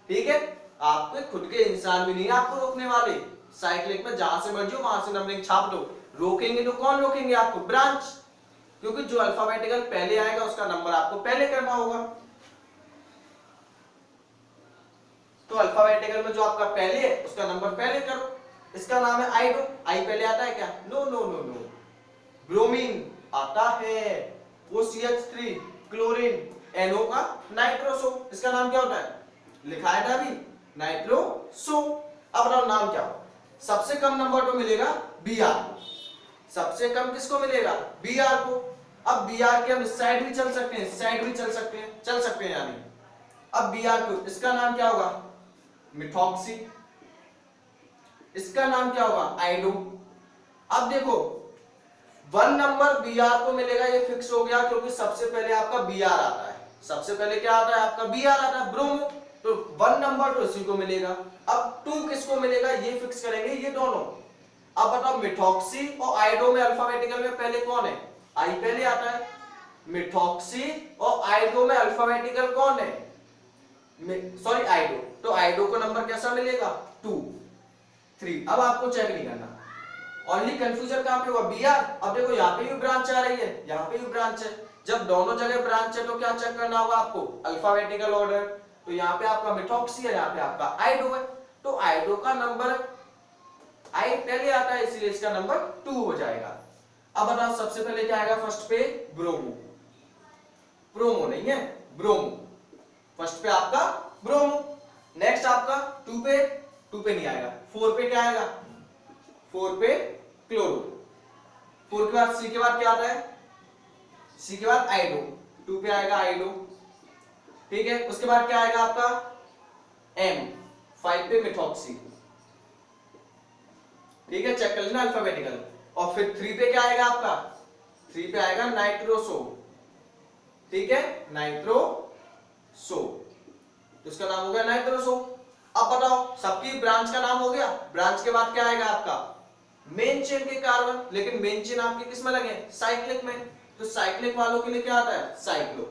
ठीक है, आपके खुद के इंसान भी नहीं आपको रोकने वाले। साइक्लिक में जहां से मर्जी हो वहां से नंबरिंग छाप दो। रोकेंगे तो कौन रोकेंगे आपको? ब्रांच, क्योंकि जो अल्फाबेटिकल पहले आएगा उसका नंबर आपको पहले करना होगा। तो अल्फाबेटिकल में जो आपका पहले है उसका नंबर पहले करो। इसका नाम है आइडो। आई पहले आता है क्या? No no no no. Bromine आता है, वो CH3, क्लोरीन, NO का नाइट्रोसो। इसका नाम क्या होता है? लिखा है ना अभी, नाइट्रोसो। अब बताओ नाम क्या हो? सबसे कम नंबर तो मिलेगा Br। सबसे कम किसको मिलेगा? Br को। अब Br के हम इस साइड भी चल सकते हैं, इस साइड भी चल सकते हैं यानी। अब Br को, इसका नाम क्या होगा? मिथॉक्सी। इसका नाम क्या होगा? आइडो। अब देखो, 1 नंबर Br को मिलेगा, ये फिक्स हो गया, क्योंकि सबसे पहले आपका Br आता है। सबसे पहले क्या आता है आपका? Br आता है, ब्रोमो। तो 1 नंबर तो इसी को मिलेगा। अब 2 किसको मिलेगा? ये फिक्स करेंगे ये दोनों। अब बताओ, मिथॉक्सी और आइडो में अल्फाबेटिकल में पहले कौन है? आई पहले आता है। मिथॉक्सी और आइडो में अल्फाबेटिकल कौन है? सॉरी, आइडो। तो आइडो को नंबर कैसा मिलेगा? 2, 3। अब आपको चेक नहीं करना, ओनली कंफ्यूजन कहां पे हुआ? Br। अब देखो, यहाँ पे भी ब्रांच आ रही है, यहाँ पे भी ब्रांच है। जब दोनों जगह ब्रांच है तो क्या चेक करना होगा आपको? Alphabetical order. तो यहाँ पे आपका मिथॉक्सी है, यहाँ पे आपका आइडो है। तो आइडो का नंबर, आई पहले आता है, इसलिए इसका नंबर 2 हो जाएगा। अब बताओ, सबसे पहले क्या आएगा फर्स्ट पे? ब्रोमो। ब्रोमो नहीं है, ब्रोमो। फर्स्ट पे आपका ब्रोमो। नेक्स्ट आपका 2 पे नहीं आएगा। 4 पे क्या आएगा? 4 पे क्लोरो। 4 के बाद C के बाद क्या आता है? C के बाद आइडो। 2 पे आएगा आइडो। ठीक है, उसके बाद क्या आएगा आपका? M। 5 पे मिथॉक्सी। ठीक है, चेक कर लेना अल्फाबेटिकल। और फिर 3 पे क्या आएगा आपका? 3 पे आएगा नाइट्रोसो। ठीक है, नाइट्रोसो, तो इसका नाम हो गया नाइट्रोसो। अब बताओ, सबकी ब्रांच का नाम हो गया। ब्रांच के बाद क्या आएगा आपका? मेन चेन के कार्बन। लेकिन मेन चेन आपके किस में लगे? साइक्लिक में। तो साइक्लिक वालों के लिए क्या आता है? साइक्लो।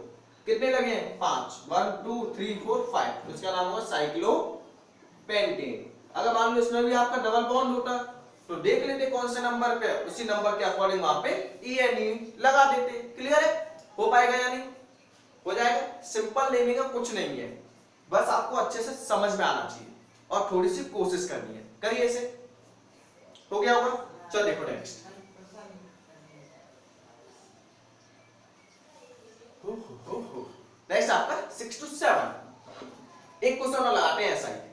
कितने लगे हैं? 5। 1 2 3 4 5। तो इसका नाम होगा साइक्लोपेंटेन। अगर मान लो इसमें भी आपका डबल बॉन्ड होता तो देख लेते कौन से नंबर पे, उसी नंबर के अकॉर्डिंग वहां पे ENE लगा देते। क्लियर है? हो पाएगा या नहीं? हो जाएगा। सिंपल नेमिंग है, कुछ नहीं है, बस आपको अच्छे से समझ में आना चाहिए। और थोड़ी सी कोशिश करनी है, करिए इसे, हो गया होगा। चलो देखो नेक्स्ट, नेक्स्ट आपका 6 to 7, एक क्वेश्चन और लगाते हैं ऐसा ही।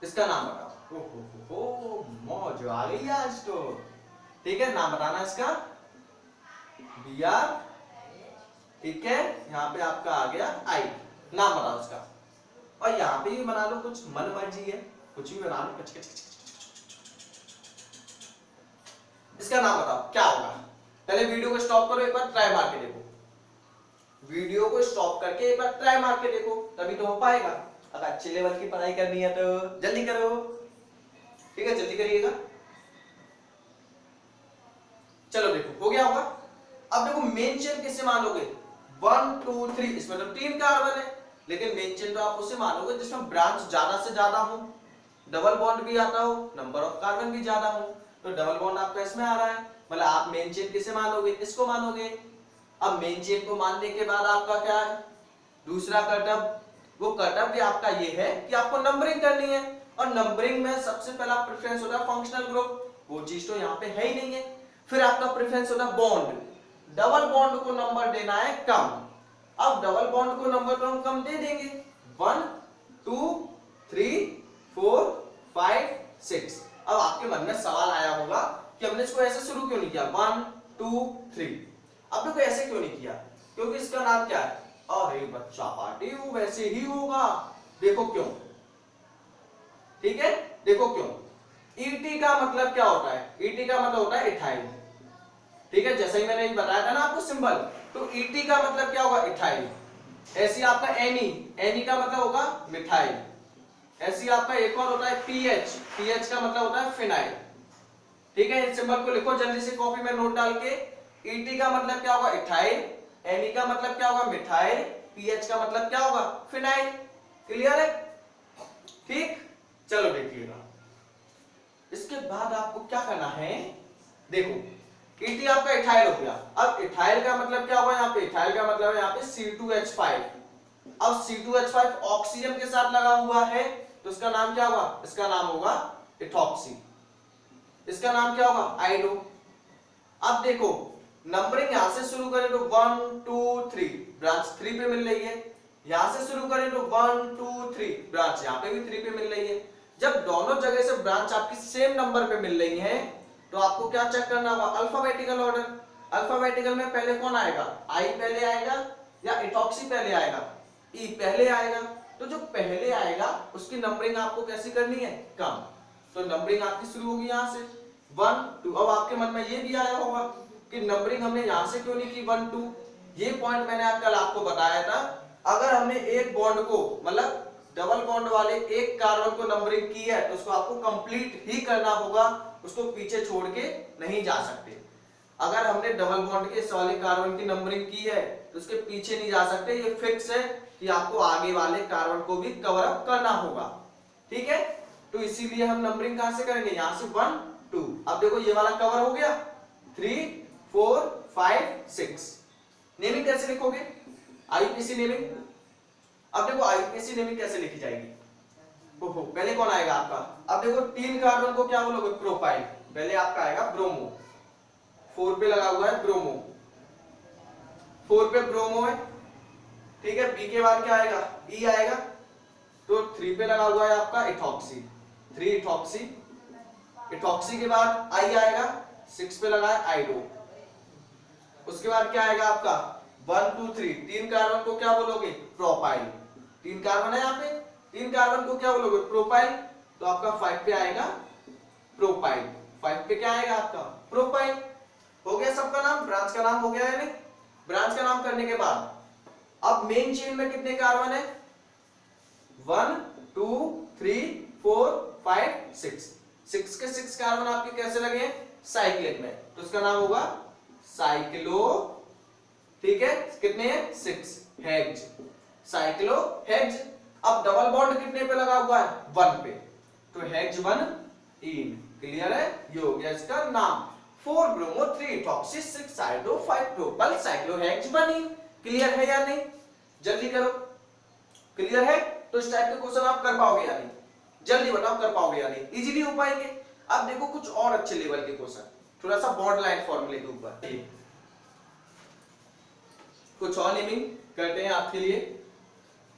इसका नाम बताओ। हो मौज आ गई आज तो। ठीक है, नाम बताना इसका, बिया, ठीक है, यहाँ पे आपका आ गया आई, नाम बताओ इसका। और यहाँ पे भी बना लो कुछ मन मर्जी है, कुछ भी बना लो। इसका नाम बताओ क्या होगा। पहले वीडियो को स्टॉप करो, एक बार ट्राई मार के देखो, वीडियो को स्टॉप करके एक बार ट्राई मार के देखो, तभी तो हो पाएगा। अगर अच्छे लेवल की पढ़ाई करनी है तो जल्दी करो, ठीक है, जल्दी करिएगा। चलो देखो हो गया होगा। अब देखो मेन चेन किससे मानोगे, 1 2 3, इसमें तो 3 कार्बन है, लेकिन मेन चेन तो आप उससे मानोगे जिसमें ब्रांच ज्यादा से ज्यादा हो, डबल बॉन्ड भी आता हो, नंबर ऑफ कार्बन भी ज्यादा हो। तो डबल बॉन्ड आपका इसमें आ रहा है, मतलब आप मेन चेन किसे मानोगे, इसको मानोगे। अब मेन चेन को मानने के बाद आपका क्या है, दूसरा कर्तव्य, वो कर्तव्य आपका ये है कि आपको नंबरिंग करनी है, और नंबरिंग में सबसे पहला प्रेफरेंस होता है फंक्शनल ग्रुप, वो चीज तो यहाँ पे है ही नहीं है। फिर आपका प्रेफरेंस होता है बॉन्ड, डबल बॉन्ड को नंबर देना है कम। अब डबल बॉन्ड को नंबर तो हम कम दे देंगे, 1 2 3 4 5 6। अब आपके मन में सवाल आया होगा कि हमने इसको ऐसे शुरू क्यों नहीं किया, 1 2 3। अब देखो ऐसे क्यों नहीं किया, क्योंकि इसका नाम क्या है, अरे बच्चा पार्टी वो वैसे ही होगा। देखो क्यों, ठीक है, देखो क्यों। ईटी का मतलब क्या होता है, ईटी का मतलब होता है इथाइल, ठीक है, जैसे ही मैंने बताया था ना आपको सिंबल, तो ईटी का मतलब क्या होगा, इथाइल। ऐसी आपका एनी, एनी का मतलब होगा मिथाइल। ऐसी आपका एक और होता है पीएच, पीएच का मतलब होता है फिनाइल। ठीक है, इस सिंबल को लिखो जल्दी से कॉपी में नोट डाल के। ईटी का मतलब क्या होगा, इथाइल, एनी का मतलब क्या होगा, मिथाइल, पीएच का मतलब क्या होगा, फिनाइल। क्लियर है, ठीक, चलो देखिएगा। इसके बाद आपको क्या करना है, देखो ईटी आपका इथाइल हो गया। अब इथाइल का मतलब क्या होगा, यहाँ पे इथाइल का मतलब है यहाँ पे C2H5। अब C2H5 ऑक्सीजन के साथ लगा हुआ है, तो इसका नाम क्या होगा, इसका नाम होगा इथॉक्सी, इसका नाम क्या होगा, आइडो। अब देखो नंबरिंग यहां से शुरू करें तो 1 2 3, ब्रांच 3 पे मिल रही है। यहां से शुरू करें तो 1 2 3, ब्रांच यहां पे भी 3 पे मिल रही है। जब दोनों जगह से ब्रांच आपकी सेम नंबर पे मिल रही है, तो आपको क्या चेक करना होगा, अल्फाबेटिकल ऑर्डर। अल्फाबेटिकल में पहले कौन आएगा, आई पहले आएगा या इथॉक्सी पहले आएगा, ई पहले आएगा। तो जो पहले आएगा उसकी नंबरिंग आपको कैसी करनी है, कम। तो नंबरिंग आपकी शुरू होगी यहां से 1 2। अब आपके मन में ये भी आया होगा कि नंबरिंग हमने यहां से क्यों नहीं की 1 2। ये पॉइंट मैंने कल आपको बताया था, अगर हमने एक बॉन्ड को, मतलब डबल बॉन्ड वाले एक कार्बन को नंबरिंग की है, तो उसको आपको कंप्लीट ही करना होगा, उसको पीछे छोड़ के नहीं जा सकते। अगर हमने डबल बॉन्ड के इस वाले कार्बन की नंबरिंग की है, तो उसके पीछे नहीं जा सकते, ये फिक्स है कि आपको आगे वाले कार्बन को भी कवर अप करना होगा। ठीक है, तो इसीलिए हम नंबरिंग कहां से करेंगे, यहां से 1 2। अब देखो ये वाला कवर हो गया, 3 4 5 6। नेमिंग कैसे लिखोगे, आईपीसी नेमिंग। अब देखो आईपीसी नेमिंग कैसे लिखी जाएगी, पहले कौन आएगा आपका, अब देखो 3 कार्बन को क्या बोलोगे, प्रोपाइल। पहले आपका आएगा ब्रोमो, 4 पे लगा हुआ है ब्रोमो, 4 पे ब्रोमो है, ठीक है। बी के बाद क्या आएगा, ई आएगा। तो 3 पे लगा हुआ है आपका इथॉक्सी, 3 इथॉक्सी। इथॉक्सी के बाद आई आएगा, 6 पे लगा है आइडो। उसके बाद क्या आएगा आपका 1 2 3, 3 कार्बन को क्या बोलोगे, प्रोपाइल। 3 कार्बन है यहाँ पे, 3 कार्बन को क्या बोलोगे, प्रोपाइल। तो आपका 5 पे आएगा प्रोपाइल, 5 पे क्या आएगा आपका, प्रोपाइल। हो गया सबका नाम, ब्रांच का नाम हो गया है नहीं। ब्रांच का नाम करने के बाद अब मेन चेन में कितने कार्बन है, 1 2 3 4 5 6। 6 के 6 कार्बन आपके कैसे लगे हैं, साइक्लिक में, तो उसका नाम होगा साइक्लो। ठीक है, कितने हैं, 6 हेक्स, साइक्लो हेक्स। अब डबल बॉन्ड कितने पे लगा हुआ है? 1 पे, तो हेक्स 1 इन। क्लियर है? ये हो गया इसका नाम। 4 ब्रोमो 3 टॉक्सिस 6 साइडो 5 प्रोपल साइक्लोहेक्सबेनिन। क्लियर है या नहीं? जल्दी करो। क्लियर है? तो इस टाइप के क्वेश्चन आप कर पाओगे या नहीं? जल्दी बताओ, कर पाओगे या नहीं? इजीली हो पाएंगे। अब देखो कुछ और अच्छे लेवल के क्वेश्चन, थोड़ा सा बॉन्ड लाइन फॉर्मूले के ऊपर कुछ और नेमिंग करते हैं आपके लिए,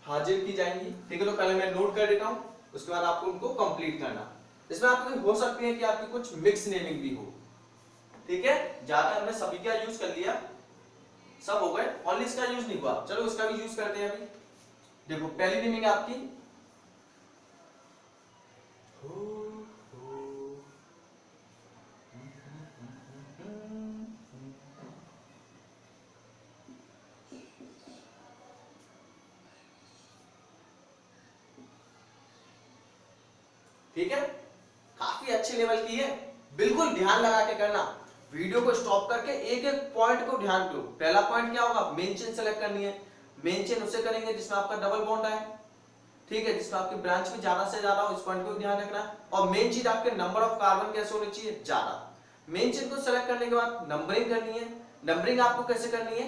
हाजिर की जाएंगी। ठीक है, तो पहले मैं नोट कर देता हूं, उसके बाद आपको उनको कंप्लीट करना। इसमें आपकी हो सकती है कि आपकी कुछ मिक्स नेमिंग भी हो। ठीक है, ज्यादा हमने सभी का यूज कर लिया, सब हो गए, ओनली इसका यूज नहीं हुआ। चलो इसका भी यूज करते हैं अभी। देखो पहली नेमिंग आपकी ठीक है, काफी अच्छे लेवल की है। बिल्कुल ध्यान लगा के करना, वीडियो को स्टॉप करके एक एक पॉइंट को ध्यान दो। पहला पॉइंट क्या होगा? मेन चेन सेलेक्ट करनी है। मेन चेन उसे करेंगे जिसमें आपका डबल बॉन्ड आए, ठीक है, जिसमें आपकी ब्रांच भी ज्यादा से ज्यादा हो, इस पॉइंट को ध्यान रखना। और मेन चीज आपके नंबर ऑफ कार्बन कैसे होने चाहिए? ज्यादा। मेन चेन को सेलेक्ट करने के बाद नंबरिंग करनी है। नंबरिंग आपको कैसे करनी है?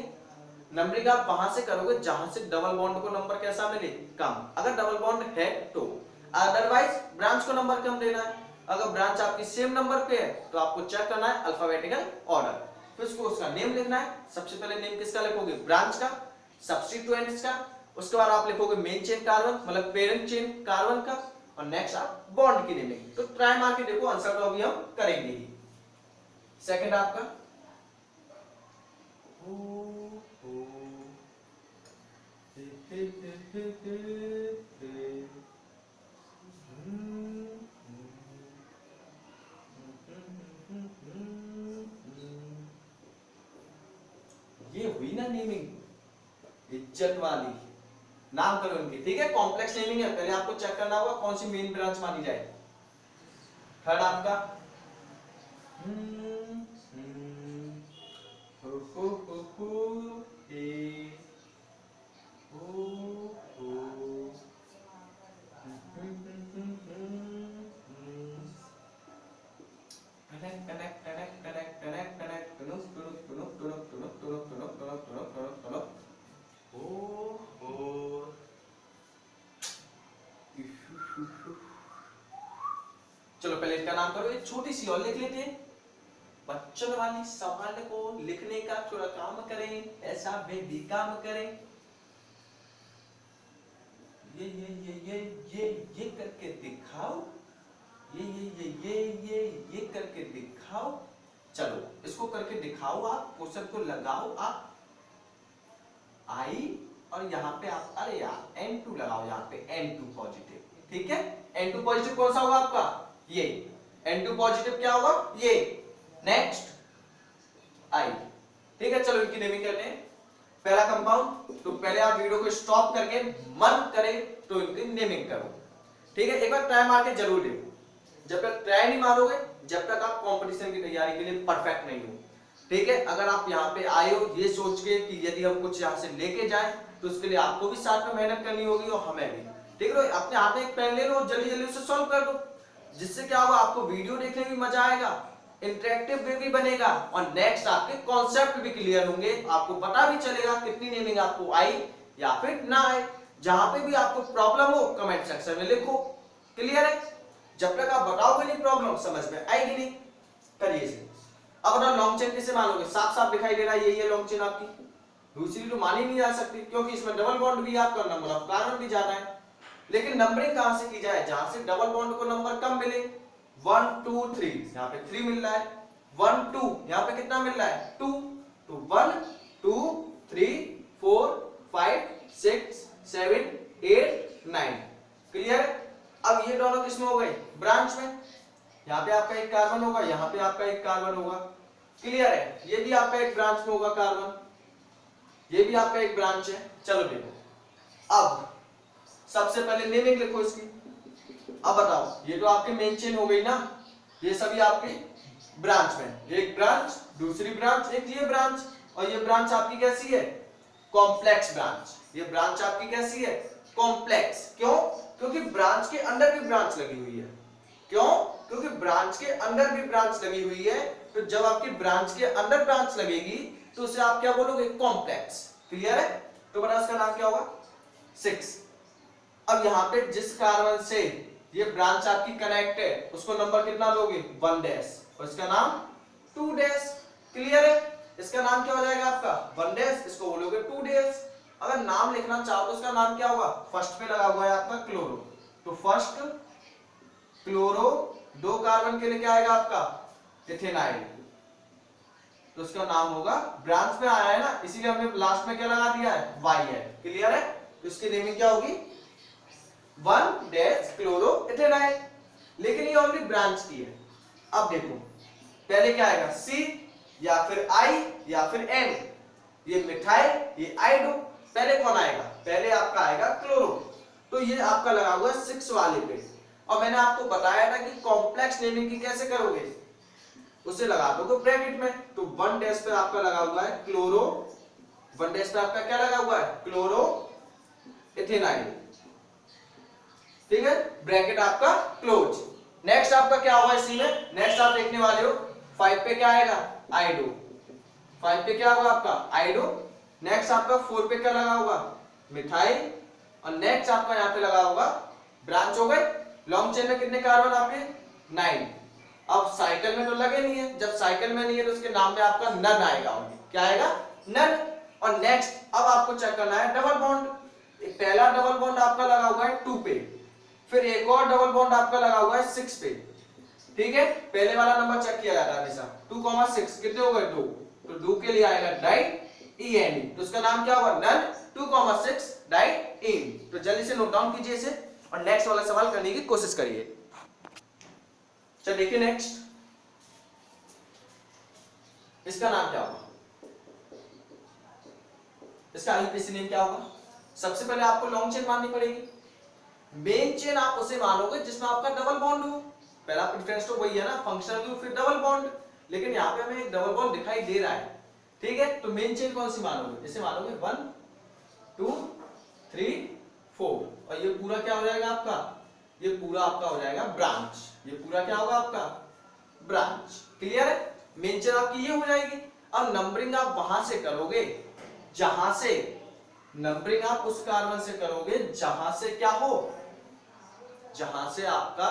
नंबरिंग आप वहां से करोगे जहां से डबल बॉन्ड को नंबर कैसा मिले? कम, अगर डबल बॉन्ड है तो। अदरवाइज ब्रांच को नंबर कम देना है। अगर ब्रांच आपकी सेम नंबर पे है तो आपको चेक करना है अल्फाबेटिकल ऑर्डर, फिर उसको उसका नेम लिखना है। सबसे पहले नेम किसका लिखोगे? ब्रांच का, सब्स्टिट्यूएंट्स का। उसके बाद आप लिखोगे मेन चेन कार्बन, मतलब पेरेंट चेन कार्बन का, और नेक्स्ट आप बॉन्ड की नेमिंग। तो ट्राई मार के देखो, आंसर तो अभी हम करेंगे ही। सेकंड आपका ये हुई ना नेमिंग इज्जत वाली, नाम करो इनकी। ठीक है, कॉम्प्लेक्स नेमिंग है, पहले आपको चेक करना होगा कौन सी मेन ब्रांच मानी जाए। थर्ड आपका चलो पहले इसका नाम करो। एक छोटी सी और लिख लेते हैं। बच्चों वाली सवाल को लिखने का थोड़ा काम करें, ऐसा भी काम करें। ये करके दिखाओ, ये करके दिखाओ। चलो इसको करके दिखाओ, आप क्वेश्चन को लगाओ आप। आई और यहाँ पे आप, अरे यार N2 लगाओ, यहाँ पे N2 पॉजिटिव। ठीक है, N2 पॉजिटिव कौन सा होगा आपका? ये N2 पॉजिटिव क्या होगा? ये। Next I. ठीक है, चलो इनकी नेमिंग करते हैं। पहला कंपाउंड, तो पहले आप वीडियो को स्टॉप करके मन करे तो इनकी नेमिंग करो। ठीक है, एक बार ट्राई मार के जरूर देखो। जब तक ट्राई नहीं मारोगे, जब तक आप कंपटीशन की तैयारी के लिए परफेक्ट नहीं हो। ठीक है, अगर आप यहाँ पे आए हो ये सोच के कि यदि हम कुछ यहाँ से लेके जाए तो उसके लिए आपको भी साथ में मेहनत करनी होगी और हमें भी। ठीक है, अपने हाथ में एक पेन ले लो, जल्दी जल्दी उसे सॉल्व कर दो, जिससे क्या होगा? आपको वीडियो देखने में मजा आएगा, इंटरेक्टिव वे भी बनेगा, और नेक्स्ट आपके कॉन्सेप्ट भी क्लियर होंगे। आपको पता भी चलेगा कितनी नेमिंग आपको आई या फिर ना आए। जहां पे भी आपको प्रॉब्लम हो कमेंट सेक्शन में लिखो। क्लियर है? जब तक आप बताओगे नहीं प्रॉब्लम समझ में आएगी नहीं। करिए इसे। अब बताओ लॉन्ग चेन किसे मानोगे? साफ साफ दिखाई दे रहा है ये लॉन्ग चेन आपकी, दूसरी तो मानी नहीं जा सकती क्योंकि इसमें डबल बॉन्ड भी आपका, नंबर ऑफ कार्बन भी ज्यादा है। लेकिन नंबरिंग कहां से की जाए? जहां से डबल बॉन्ड को नंबर कम मिले। 1 2 3, यहाँ पे 3 मिल रहा है। 1 2, यहाँ पे कितना मिल रहा है? 2। तो 1 2 3 4 5 6 7 8 9। क्लियर? अब ये दोनों किसमें हो गए? ब्रांच में। यहाँ पे आपका एक कार्बन होगा, यहाँ पे आपका एक कार्बन होगा। क्लियर है? ये भी आपका एक ब्रांच में होगा कार्बन, ये भी आपका एक ब्रांच है। चलो देखो, अब सबसे पहले नेमिंग लिखो इसकी। अब बताओ, ये तो आपके मेन चेन हो गई ना, ये सभी आपके ब्रांच में, एक ब्रांच, दूसरी ब्रांच, एक ये ब्रांच, और ये ब्रांच आपकी कैसी है? Complex branch. ये ब्रांच आपकी कैसी है? कॉम्प्लेक्स। क्यों? क्योंकि ब्रांच के अंदर भी ब्रांच लगी हुई है। क्यों? क्योंकि ब्रांच के अंदर भी ब्रांच लगी हुई है। तो जब आपकी ब्रांच के अंदर ब्रांच लगेगी तो उसे आप क्या बोलोगे? कॉम्प्लेक्स। क्लियर है? तो बता उसका नाम क्या होगा? 6। अब यहां पे जिस कार्बन से ये ब्रांच आपकी कनेक्ट है उसको नंबर कितना दोगे? 1 डैश, और इसका नाम 2 डैश। क्लियर है? इसका नाम क्या हो जाएगा आपका? 1 डैश, इसको बोलोगे 2 डैश। अगर नाम लिखना चाहो तो इसका नाम क्या होगा? फर्स्ट पे लगा हुआ है आपका क्लोरो, तो फर्स्ट क्लोरो, 2 कार्बन के लिए क्या आएगा आपका? इथेनाइल, तो उसका नाम होगा, ब्रांच में आया है ना इसीलिए हमने लास्ट में क्या लगा दिया है? वाई है। क्लियर है? तो इसकी नेमिंग क्या होगी? 1 डैश क्लोरो इथेनाइल। लेकिन ये ओनली ब्रांच की है। अब देखो पहले क्या आएगा? सी या फिर आई या फिर एन। ये मिथाइल, ये आइडो। पहले कौन आएगा? पहले आपका आएगा क्लोरो। तो ये आपका लगा हुआ है 6 वाले पे। और मैंने आपको बताया था कि कॉम्प्लेक्स नेमिंग की कैसे करोगे? उसे लगा दोगे ब्रैकेट में। तो 1 डैश पे आपका लगा हुआ है क्लोरो, 1 डैश पे आपका क्या लगा हुआ है? Chloro ethenyl. ठीक है? ब्रैकेट आपका क्लोज। नेक्स्ट आपका क्या होगा इसी में? नेक्स्ट आप देखने वाले हो 5 पे क्या आएगा? आइडो। 5 पे क्या होगा आपका? आइडो। नेक्स्ट आपका 4 पे क्या लगा होगा? मिथाइल। और नेक्स्ट आपका यहाँ पे लगा होगा, ब्रांच हो गए। लॉन्ग चेन में कितने कार्बन आपके? 9। अब साइकिल में तो लगे नहीं है, जब साइकिल में नहीं है तो उसके नाम में आपका नन आएगा। क्या आएगा? नन। और नेक्स्ट अब आपको चेक करना है डबल बॉन्ड। पहला डबल बॉन्ड आपका लगा हुआ है 2 पे, फिर एक और डबल बॉन्ड आपका लगा हुआ है 6 पे। ठीक है? पहले वाला नंबर चेक किया जाता है हमेशा। 2,6 कितने हो गए? 2। तो 2 के लिए आएगा डाई ईएन, तो उसका नाम क्या होगा? नन 2,6 डाई इन। तो जल्दी से नोट डाउन कीजिए इसे और नेक्स्ट वाला सवाल करने की कोशिश करिए। चलिए देखिए नेक्स्ट, इसका नाम क्या होगा? इसका आईयूपीएसी नेम क्या होगा? सबसे पहले आपको लॉन्ग चेन माननी पड़ेगी। मेन चेन आप उसे मानोगे जिसमें आपका डबल बॉन्ड हो। पहला प्रेफरेंस तो वही है ना, फंक्शनल ग्रुप फिर डबल बॉन्ड। लेकिन यहाँ पे हमें एक डबल बॉन्ड दिखाई दे रहा है। ठीक है? तो मेन चेन कौन सी मानोगे? इसे मानोगे 1 2 3 4, और ये पूरा क्या हो जाएगा आपका? ये पूरा आपका हो जाएगा ब्रांच। ये पूरा क्या होगा आपका? ब्रांच। क्लियर है? मेन चेन आपकी ये हो जाएगी। अब नंबरिंग आप वहां से करोगे जहां से, नंबरिंग आप उस कार्बन से करोगे जहां से क्या हो? जहां से आपका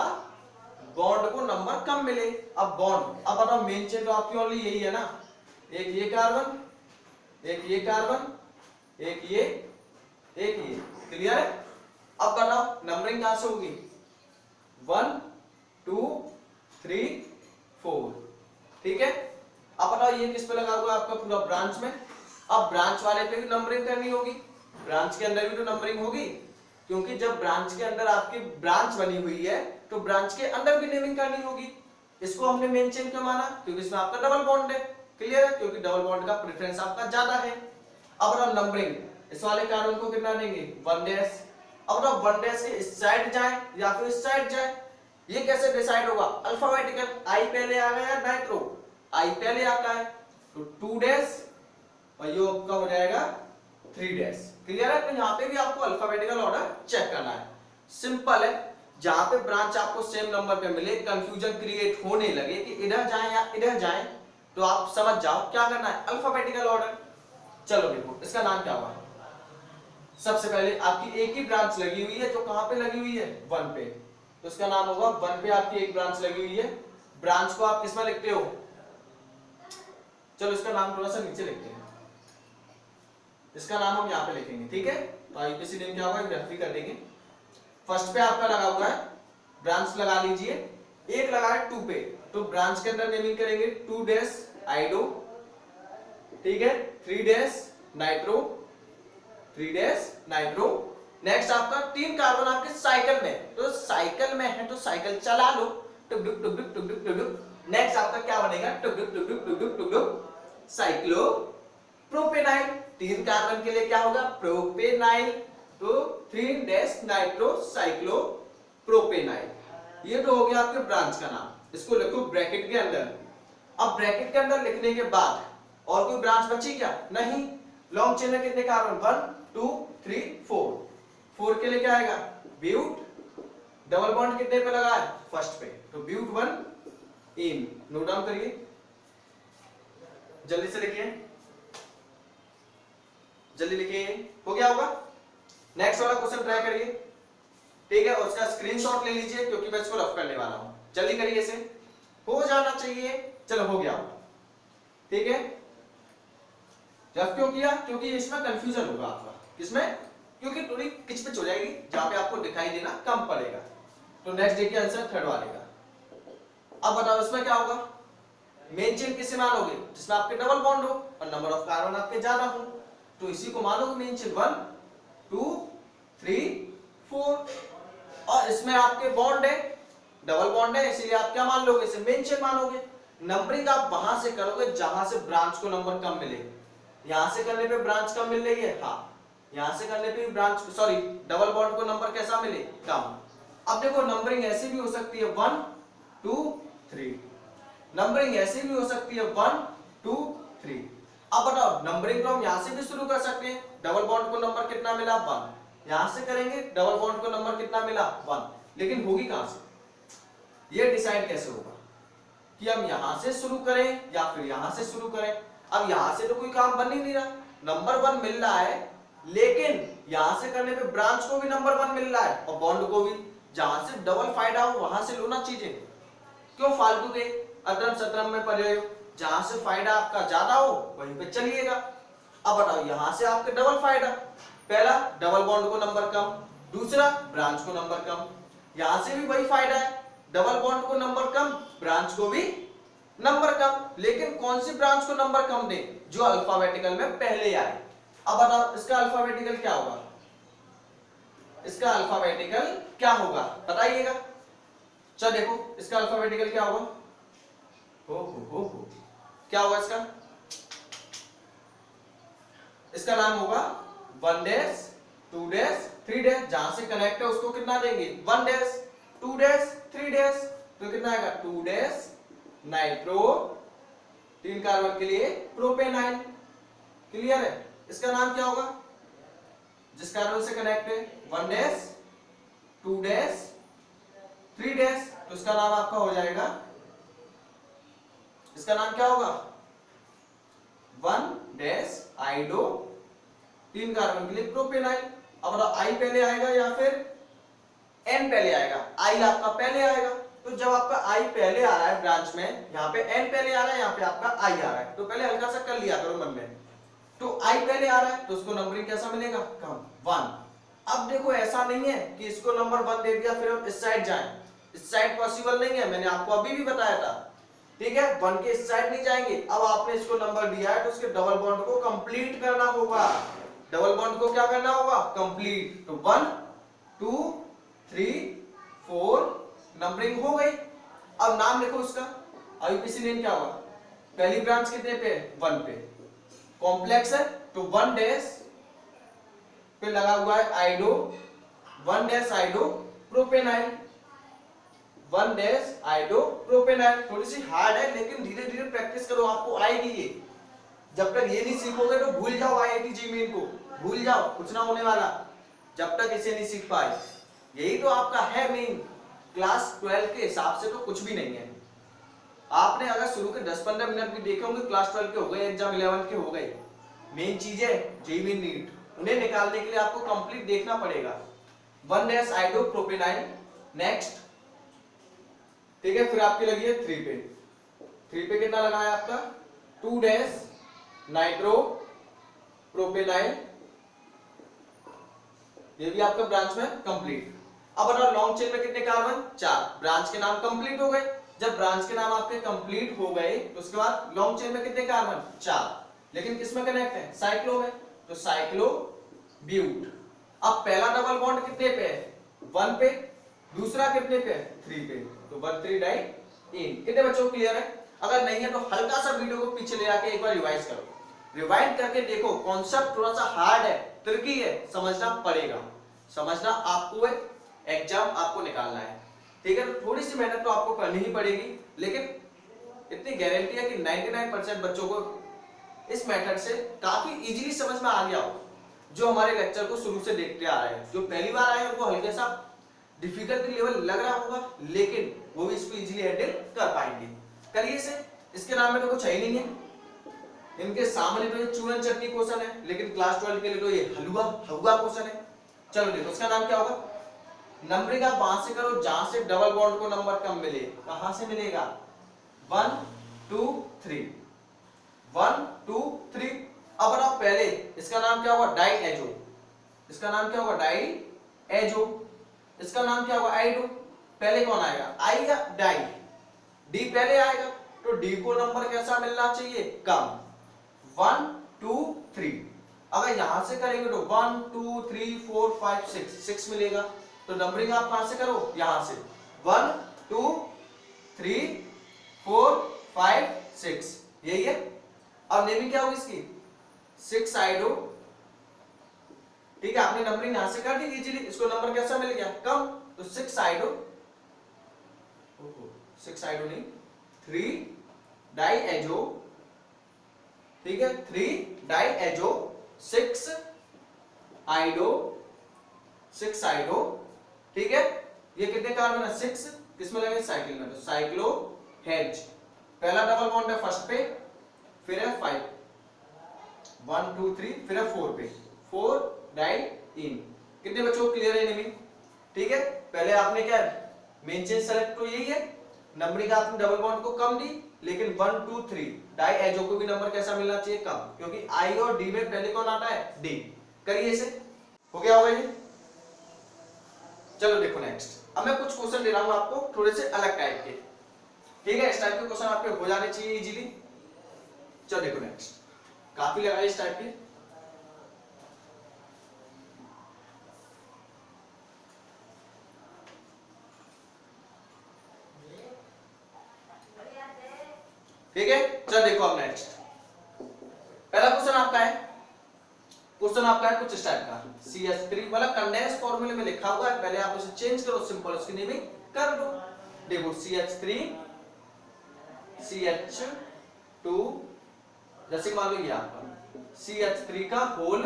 बॉन्ड को नंबर कम मिले। अब बॉन्ड, अब बताओ मेन चेन तो आपकी ओनली यही है ना, एक ये कार्बन, एक ये कार्बन, एक ये, एक ये। क्लियर है? अब बताओ नंबरिंग कहां से होगी? 1 2 3 4। ठीक है? अब बताओ ये किस पे लगा हुआ है आपका? पूरा ब्रांच में। अब ब्रांच वाले पे भी नंबरिंग करनी होगी, ब्रांच के अंदर भी तो नंबरिंग होगी, क्योंकि जब ब्रांच के अंदर आपकी ब्रांच बनी हुई है तो ब्रांच के अंदर भी नेमिंग करनी होगी। इसको हमने मेन चेन क्यों माना? क्योंकि इसमें आपका डबल बॉन्ड है। क्लियर है? क्योंकि डबल बॉन्ड का प्रेफरेंस आपका ज्यादा है। अब हम नंबरिंग इस वाले कार्बन को कितना देंगे? 1 डैश। अब हम 1 डैश के इस साइड जाए या फिर इस साइड जाए, ये कैसे डिसाइड होगा? अल्फाबेटिकल। आई पहले आ गया या नाइट्रो? आई पहले आता है, तो 2 डैश और ये आपका हो जाएगा 3 डैश। क्लियर है? तो यहाँ पे भी आपको अल्फाबेटिकल ऑर्डर चेक करना है। सिंपल है, जहां पे ब्रांच आपको सेम नंबर पे मिले, कंफ्यूजन क्रिएट होने लगे कि इधर जाएं या इधर जाएं, तो आप समझ जाओ क्या करना है, अल्फाबेटिकल ऑर्डर। चलो देखो इसका नाम क्या हुआ। सबसे पहले आपकी एक ही ब्रांच लगी हुई है, जो कहां पे लगी हुई है? 1 पे, तो इसका नाम होगा 1 पे आपकी एक ब्रांच लगी हुई है। ब्रांच को आप किसमें लिखते हो? चलो इसका नाम थोड़ा सा नीचे लिखते हैं, इसका नाम हम यहाँ पे लिखेंगे। ठीक है? तो आईयूपीएसी नेम क्या होगा रेफरी कर देंगे। फर्स्ट पे आपका लगा हुआ है, ब्रांच लगा लीजिए। एक लगा है 2 पे, तो ब्रांच के अंदर नेमिंग करेंगे 2 डैश आइडो। ठीक है? 3 dash nitro, 3 dash nitro. Next आपका 3 कार्बन आपके साइकिल में, तो साइकिल में है तो साइकिल चला लो, टुक टुक टुक टुक टुक टुक टुक। नेक्स्ट आपका क्या बनेगा? टुक टुक टुक टुक टुक टुक टुक साइक्लो प्रोपेनाइल। 3 कार्बन के लिए क्या होगा? प्रोपेनाइल, तो 3 डैश नाइट्रो साइक्लो प्रोपेनाइल। ये तो हो गया आपके ब्रांच का नाम, इसको लिखो ब्रैकेट के अंदर। अब ब्रैकेट के अंदर लिखने के बाद और कोई ब्रांच बची क्या? नहीं। लॉन्ग चेन में कितने कार्बन? 1 2 3 4, 4 के लिए क्या आएगा, ब्यूट, डबल बॉन्ड कितने पे लगा है, फर्स्ट पे, तो ब्यूट 1 इन। नोट डाउन करिए, जल्दी से लिखिए, जल्दी लिखिए, हो गया होगा। नेक्स्ट वाला क्वेश्चन ट्राई करिए, ठीक है, और उसका स्क्रीनशॉट ले लीजिए क्योंकि मैं इसको रफ करने वाला हूं। जल्दी करिए, इसे हो जाना चाहिए। चलो हो गया, ठीक है। रफ क्यों किया, क्योंकि इसमें कंफ्यूजन होगा आपका, किसमें, क्योंकि थोड़ी किचपिच हो जाएगी जहां पे आपको दिखाई देना कम पड़ेगा। तो नेक्स्ट देखिए आंसर थर्ड वाले का। अब बताओ इसमें क्या होगा, मेन चेन किससे मानोगे, जिसमें आपके डबल बॉन्ड हो और नंबर ऑफ कार्बन आपके ज्यादा हो, तो इसी को मानोगे मेन चेन 1 2 3 4। और इसमें आपके बॉन्ड है, डबल बॉन्ड है, इसीलिए आप क्या मान लोगे, इसे मेन चेन मानोगे। नंबरिंग आप वहां से करोगे जहां से ब्रांच को नंबर कम मिले। यहां से करने पे ब्रांच कम मिल रही है, हाँ, यहां से करने पे ब्रांच, सॉरी, डबल बॉन्ड को नंबर कैसा मिले, कम। अब देखो नंबरिंग ऐसी भी हो सकती है 1 2 3, नंबरिंग ऐसी भी हो सकती है 1 2 3। अब बताओ नंबरिंग तो हम यहां से भी शुरू कर सकते हैं, डबल बॉन्ड को नंबर कितना मिला 1, यहां से करेंगे डबल बॉन्ड को नंबर कितना मिला 1, लेकिन होगी कहां से, ये डिसाइड कैसे होगा कि हम यहां से शुरू करें या फिर यहां से शुरू करें। अब यहां से तो कोई काम बन ही नहीं रहा, नंबर 1 मिल रहा है, लेकिन यहां से करने पे ब्रांच को भी नंबर 1 मिल रहा है और बॉन्ड को भी। जहां से डबल फायदा हो वहां से लो ना चीजें, क्यों फालतू के अदरम सतरम में पड़े हो। जहां से फायदा आपका ज्यादा हो वहीं पे चलिएगा। अब बताओ यहां से आपके डबल फायदा, पहला डबल बॉन्ड को नंबर कम, दूसरा ब्रांच को नंबर कम। यहां से भी वही फायदा है, डबल बॉन्ड को नंबर कम, ब्रांच को भी नंबर कम, लेकिन कौन सी ब्रांच को नंबर कम दे, जो अल्फाबेटिकल में पहले आए। अब बताओ इसका अल्फाबेटिकल क्या होगा, इसका अल्फाबेटिकल क्या होगा बताइएगा। चलो देखो इसका अल्फाबेटिकल क्या होगा, हो क्या होगा इसका, इसका नाम होगा 1 डैश 2 डैश 3 डैश। जहां से कनेक्ट है उसको कितना देंगे, 1 डैश 2 डैश 3 डैश, तो कितना आएगा 2 डैश नाइट्रो, 3 कार्बन के लिए प्रोपेनाइल। क्लियर है, इसका नाम क्या होगा, जिस कार्बन से कनेक्ट है 1 डैश 2 डैश 3 डैश, तो इसका नाम आपका हो जाएगा, इसका नाम क्या होगा 1 डैश आइडो, 3 कार्बन के लिए प्रोपेनाइल। अब आई पहले आएगा या फिर एन पहले आएगा, आई आपका पहले आएगा। तो जब आपका आई पहले आ रहा है ब्रांच में, यहाँ पे एन पहले आ रहा है, यहाँ पे आपका आई आ रहा है, तो पहले हल्का सा कर लिया करो मन में। तो आई पहले आ रहा है तो उसको नंबरिंग कैसा मिलेगा, कम 1। अब देखो ऐसा नहीं है कि इसको नंबर 1 दे दिया फिर हम इस साइड जाएं, इस साइड पॉसिबल नहीं है, मैंने आपको अभी भी बताया था, ठीक है। 1 के इस साइड नहीं जाएंगे। अब आपने इसको नंबर दिया है तो उसके डबल बॉन्ड को कंप्लीट करना होगा, डबल बॉन्ड को क्या करना होगा, कंप्लीट। तो 1 2 3 4 नंबरिंग हो गई। अब नाम लिखो उसका, आईयूपीएसी नेम क्या होगा, पहली ब्रांच कितने पे, 1 पे, कॉम्प्लेक्स है तो 1 डैश पे लगा हुआ है आइडो, 1 डैश आइडो प्रोपेनाइल, 1 डैश आइडो प्रोपेनाइल। थोड़ी सी हार्ड है लेकिन धीरे धीरे प्रैक्टिस करो, आपको आएगी ये। जब तक ये नहीं सीखोगे तो भूल जाओ आईआईटी मेन को, भूल जाओ, कुछ ना होने वाला जब तक इसे नहीं सीख पाए। यही तो आपका है मेन, क्लास 12 के हिसाब से तो कुछ भी नहीं है। आपने अगर शुरू के 10-15 मिनट भी देखे होंगे, क्लास 12 के हो गए, एग्जाम 11 के हो गए। मेन चीज है जेईई नीट, उन्हें निकालने के लिए आपको कंप्लीट देखना पड़ेगा। 1 डैश आइडो प्रोपेनाइल, नेक्स्ट, ठीक है। फिर आपकी लगी है 3 पे, 3 पे कितना लगा है आपका, 2 डैश नाइट्रो प्रोपेनाइल, ये भी आपका ब्रांच में कंप्लीट। अब बताओ लॉन्ग चेन में कितने कार्बन, 4, ब्रांच के नाम कंप्लीट हो गए। जब ब्रांच के नाम आपके कंप्लीट हो गए तो उसके बाद लॉन्ग चेन में कितने कार्बन, 4, लेकिन किसमें कनेक्ट है, साइक्लो में, तो साइक्लो ब्यूट। अब पहला डबल बॉन्ड कितने पे है, 1 पे, दूसरा कितने पे है, 3 पे, तो 1 3 डाई इन। कितने बच्चों को क्लियर है? अगर नहीं है तो हल्का सा वीडियो को पीछे ले आके एक बार रिवाइज करो, रिवाइंड करके देखो, कॉन्सेप्ट थोड़ा सा हार्ड है, ट्रिकी है, समझना पड़ेगा, समझना आपको है, एग्जाम आपको निकालना है, ठीक है। तो थोड़ी सी मेहनत तो आपको करनी ही पड़ेगी, लेकिन इतनी गारंटी है कि 99% बच्चों को इस मेथड से काफी इजीली समझ में आ गया हो। जो हमारे लेक्चर को शुरू से देखते आ रहे हैं। जो पहली बार आए उनको हल्के सा डिफिकल्टी लेवल लग रहा होगा, लेकिन वो भी इसको इजीली हैंडल कर पाएंगे। करिए इसे, इसके नाम में तो कुछ है ही नहीं है। इनके सामने तो ये चूरन चटनी क्वेश्चन है, लेकिन क्लास 12 के लिए तो ये हलवा हलवा क्वेश्चन है। चलो देखो इसका नाम क्या होगा। नंबरिंग आप वहां से करो जहां से डबल बॉन्ड को नंबर कम मिले। कहां से मिलेगा? 1 2 3 1 2 3। अब बताओ पहले इसका नाम क्या होगा? Di azo. इसका नाम क्या होगा? Di azo. इसका नाम क्या होगा? आइडो। पहले कौन आएगा? आई या डाई? डी पहले आएगा, तो डी को नंबर कैसा मिलना चाहिए? कम। 1 2 3। अगर यहां से करेंगे तो 1 2 3 4 5 6 मिलेगा। तो नंबरिंग आप कहां से करो? यहां से 1 2 3 4 5 6, यही है। अब नेमिंग क्या होगी इसकी? 6 आइडो। ठीक है, आपने नंबरिंग यहां से कर दी इजीली। इसको नंबर कैसा मिल गया? कम। तो 6 आइडो, 6 आइडो नहीं, 3 डाई एजो। ठीक है, 3 डाई एजो 6 आइडो, 6 आइडो। ठीक है, ये कितने कार्बन है? 6। किसमें लगे? साइकिल में। तो साइक्लो हेज। पहला डबल बॉन्ड है फर्स्ट पे, फिर है 5 1 2 3, फिर है 4 पे, 4 डाई इन। कितने बच्चों को क्लियर है नेमिंग? ठीक है, पहले आपने क्या मेन चेंज सेलेक्ट तो यही है, नंबरिंग आपने डबल बॉन्ड को कम दी, लेकिन 1 2 3 डाई एजो को भी नंबर कैसा मिलना चाहिए? कम, क्योंकि आई और डी में पहले कौन आता है? डी। करिए इसे, हो गया होगा ये। चलो देखो नेक्स्ट। अब मैं कुछ क्वेश्चन दे रहा हूं आपको थोड़े से अलग टाइप के। ठीक है, इस टाइप के क्वेश्चन आपके हो जाने चाहिए इजीली। चलो देखो नेक्स्ट, काफी लगाए इस टाइप के। ठीक है, चलो देखो अब नेक्स्ट। पहला क्वेश्चन आपका है, कुछ इस टाइप का। CH3 वाला कंडेंस फॉर्मूले में लिखा हुआ है, पहले आप उसे चेंज करो, सिंपल उसकी नेमिंग कर दो। देखो CH3 CH2, जैसे मान लो ये आपका CH3 का होल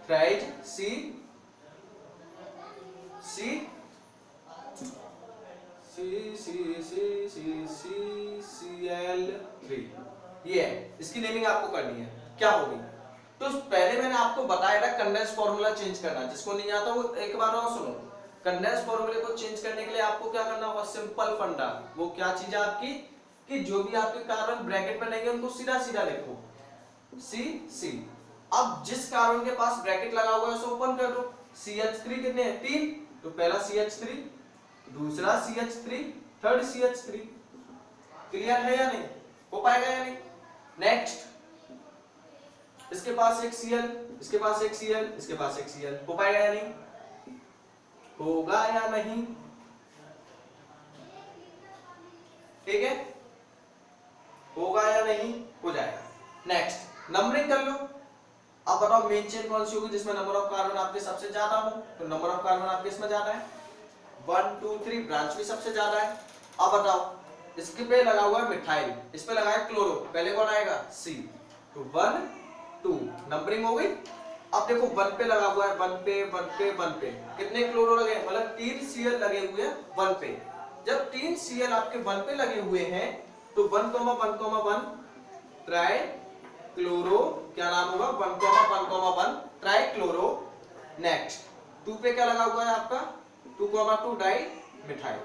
थ्राइज CCCCCCCl3, ये है। इसकी नेमिंग आपको करनी है, क्या होगी? तो पहले मैंने आपको बताया था कंडेंस फॉर्मूला चेंज करना, जिसको नहीं आता वो एक बार और सुनो। कंडेंस फॉर्मूले को चेंज करने के लिए आपको क्या करना होगा? सिंपल फंडा। वो क्या चीज है आपकी कि जो भी आपके कार्बन ब्रैकेट में रहेंगे उनको सीधा सीधा लिखो, C। अब जिस कार्बन के पास ब्रैकेट लगा हुआ है उसे ओपन कर दो। CH3 कितने हैं? 3। तो पहला CH3, दूसरा CH3, थर्ड CH3। क्लियर है या नहीं? हो पाएगा या नहीं? नेक्स्ट, इसके पास एक Cl, इसके पास एक Cl, इसके पास एक Cl। हो पाएगा या नहीं? होगा या नहीं? ठीक है, होगा या नहीं? हो जाएगा। नेक्स्ट, नंबरिंग कर लो। अब बताओ मेन चेन कौन सी होगी जिसमें नंबर ऑफ कार्बन आपके सबसे ज्यादा हो? तो नंबर ऑफ कार्बन आपके इसमें ज्यादा है, 1 2 3, ब्रांच भी सबसे ज्यादा है। अब बताओ इसके पे लगा हुआ है मिथाइल, इस पे लगा है क्लोरो, पहले कौन आएगा? C। तो 1 2 नंबरिंग हो गई। अब देखो 1 पे लगा हुआ है, 1 पे 1 पे 1 पे कितने क्लोरो लगे? मतलब 3 Cl लगे हुए हैं 1 पे। जब 3 Cl आपके 1 पे लगे हुए हैं तो 1,1,1 ट्राई क्लोरो, क्या नाम होगा? 1,1,1 ट्राई क्लोरो। नेक्स्ट 2 पे क्या लगा हुआ है आपका? 2,2 डाई मिथाइल,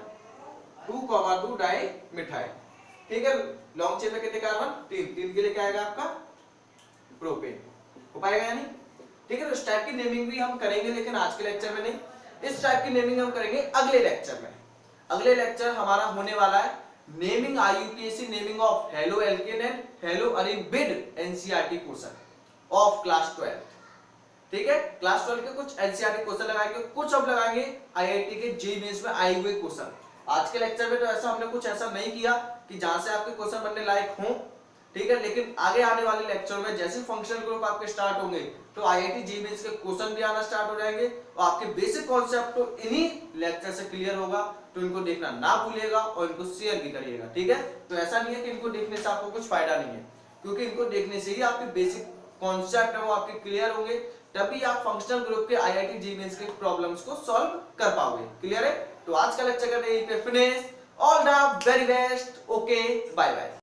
2,2 डाई मिथाइल। ठीक है, लॉन्ग चेन में कितने कार्बन? 3 के लिए क्या आएगा आपका? प्रोपेन। हो पाएगा या नहीं? ठीक है, तो इस टाइप की नेमिंग भी हम करेंगे, लेकिन आज के लेक्चर में नहीं। इस टाइप की नेमिंग हम करेंगे अगले लेक्चर में। अगले लेक्चर हमारा होने वाला है naming IUPAC, naming of halo alkane and hello Areen with NCERT question of class 12। ठीक है, क्लास 12 के कुछ NCERT क्वेश्चन लगाएंगे, कुछ अब लगाएंगे IIT के JEE मेंस में आए हुए क्वेश्चन। आज के लेक्चर में तो ऐसा हमने कुछ ऐसा नहीं किया कि जहां से आपके क्वेश्चन बनने लायक हों। ठीक है, लेकिन आगे आने वाले लेक्चर में जैसे फंक्शनल ग्रुप आपके स्टार्ट होंगे तो IIT JEE मेंस के क्वेश्चन भी आना स्टार्ट हो जाएंगे और आपके बेसिक कॉन्सेप्ट तो इन्हीं लेक्चर से क्लियर होगा। तो इनको देखना ना भूलिएगा और इनको शेयर भी करिएगा। ठीक है, तो ऐसा नहीं है कि इनको देखने से आपको कुछ फायदा नहीं है, क्योंकि इनको देखने से ही आपके बेसिक कॉन्सेप्ट है वो आपके क्लियर होंगे। तभी आप फंक्शनल ग्रुप के आईआईटी जी मेंस के प्रॉब्लम्स को सॉल्व कर पाओगे। क्लियर है? तो आज का लेक्चर करते हैं finish. All the very best. Okay, bye bye.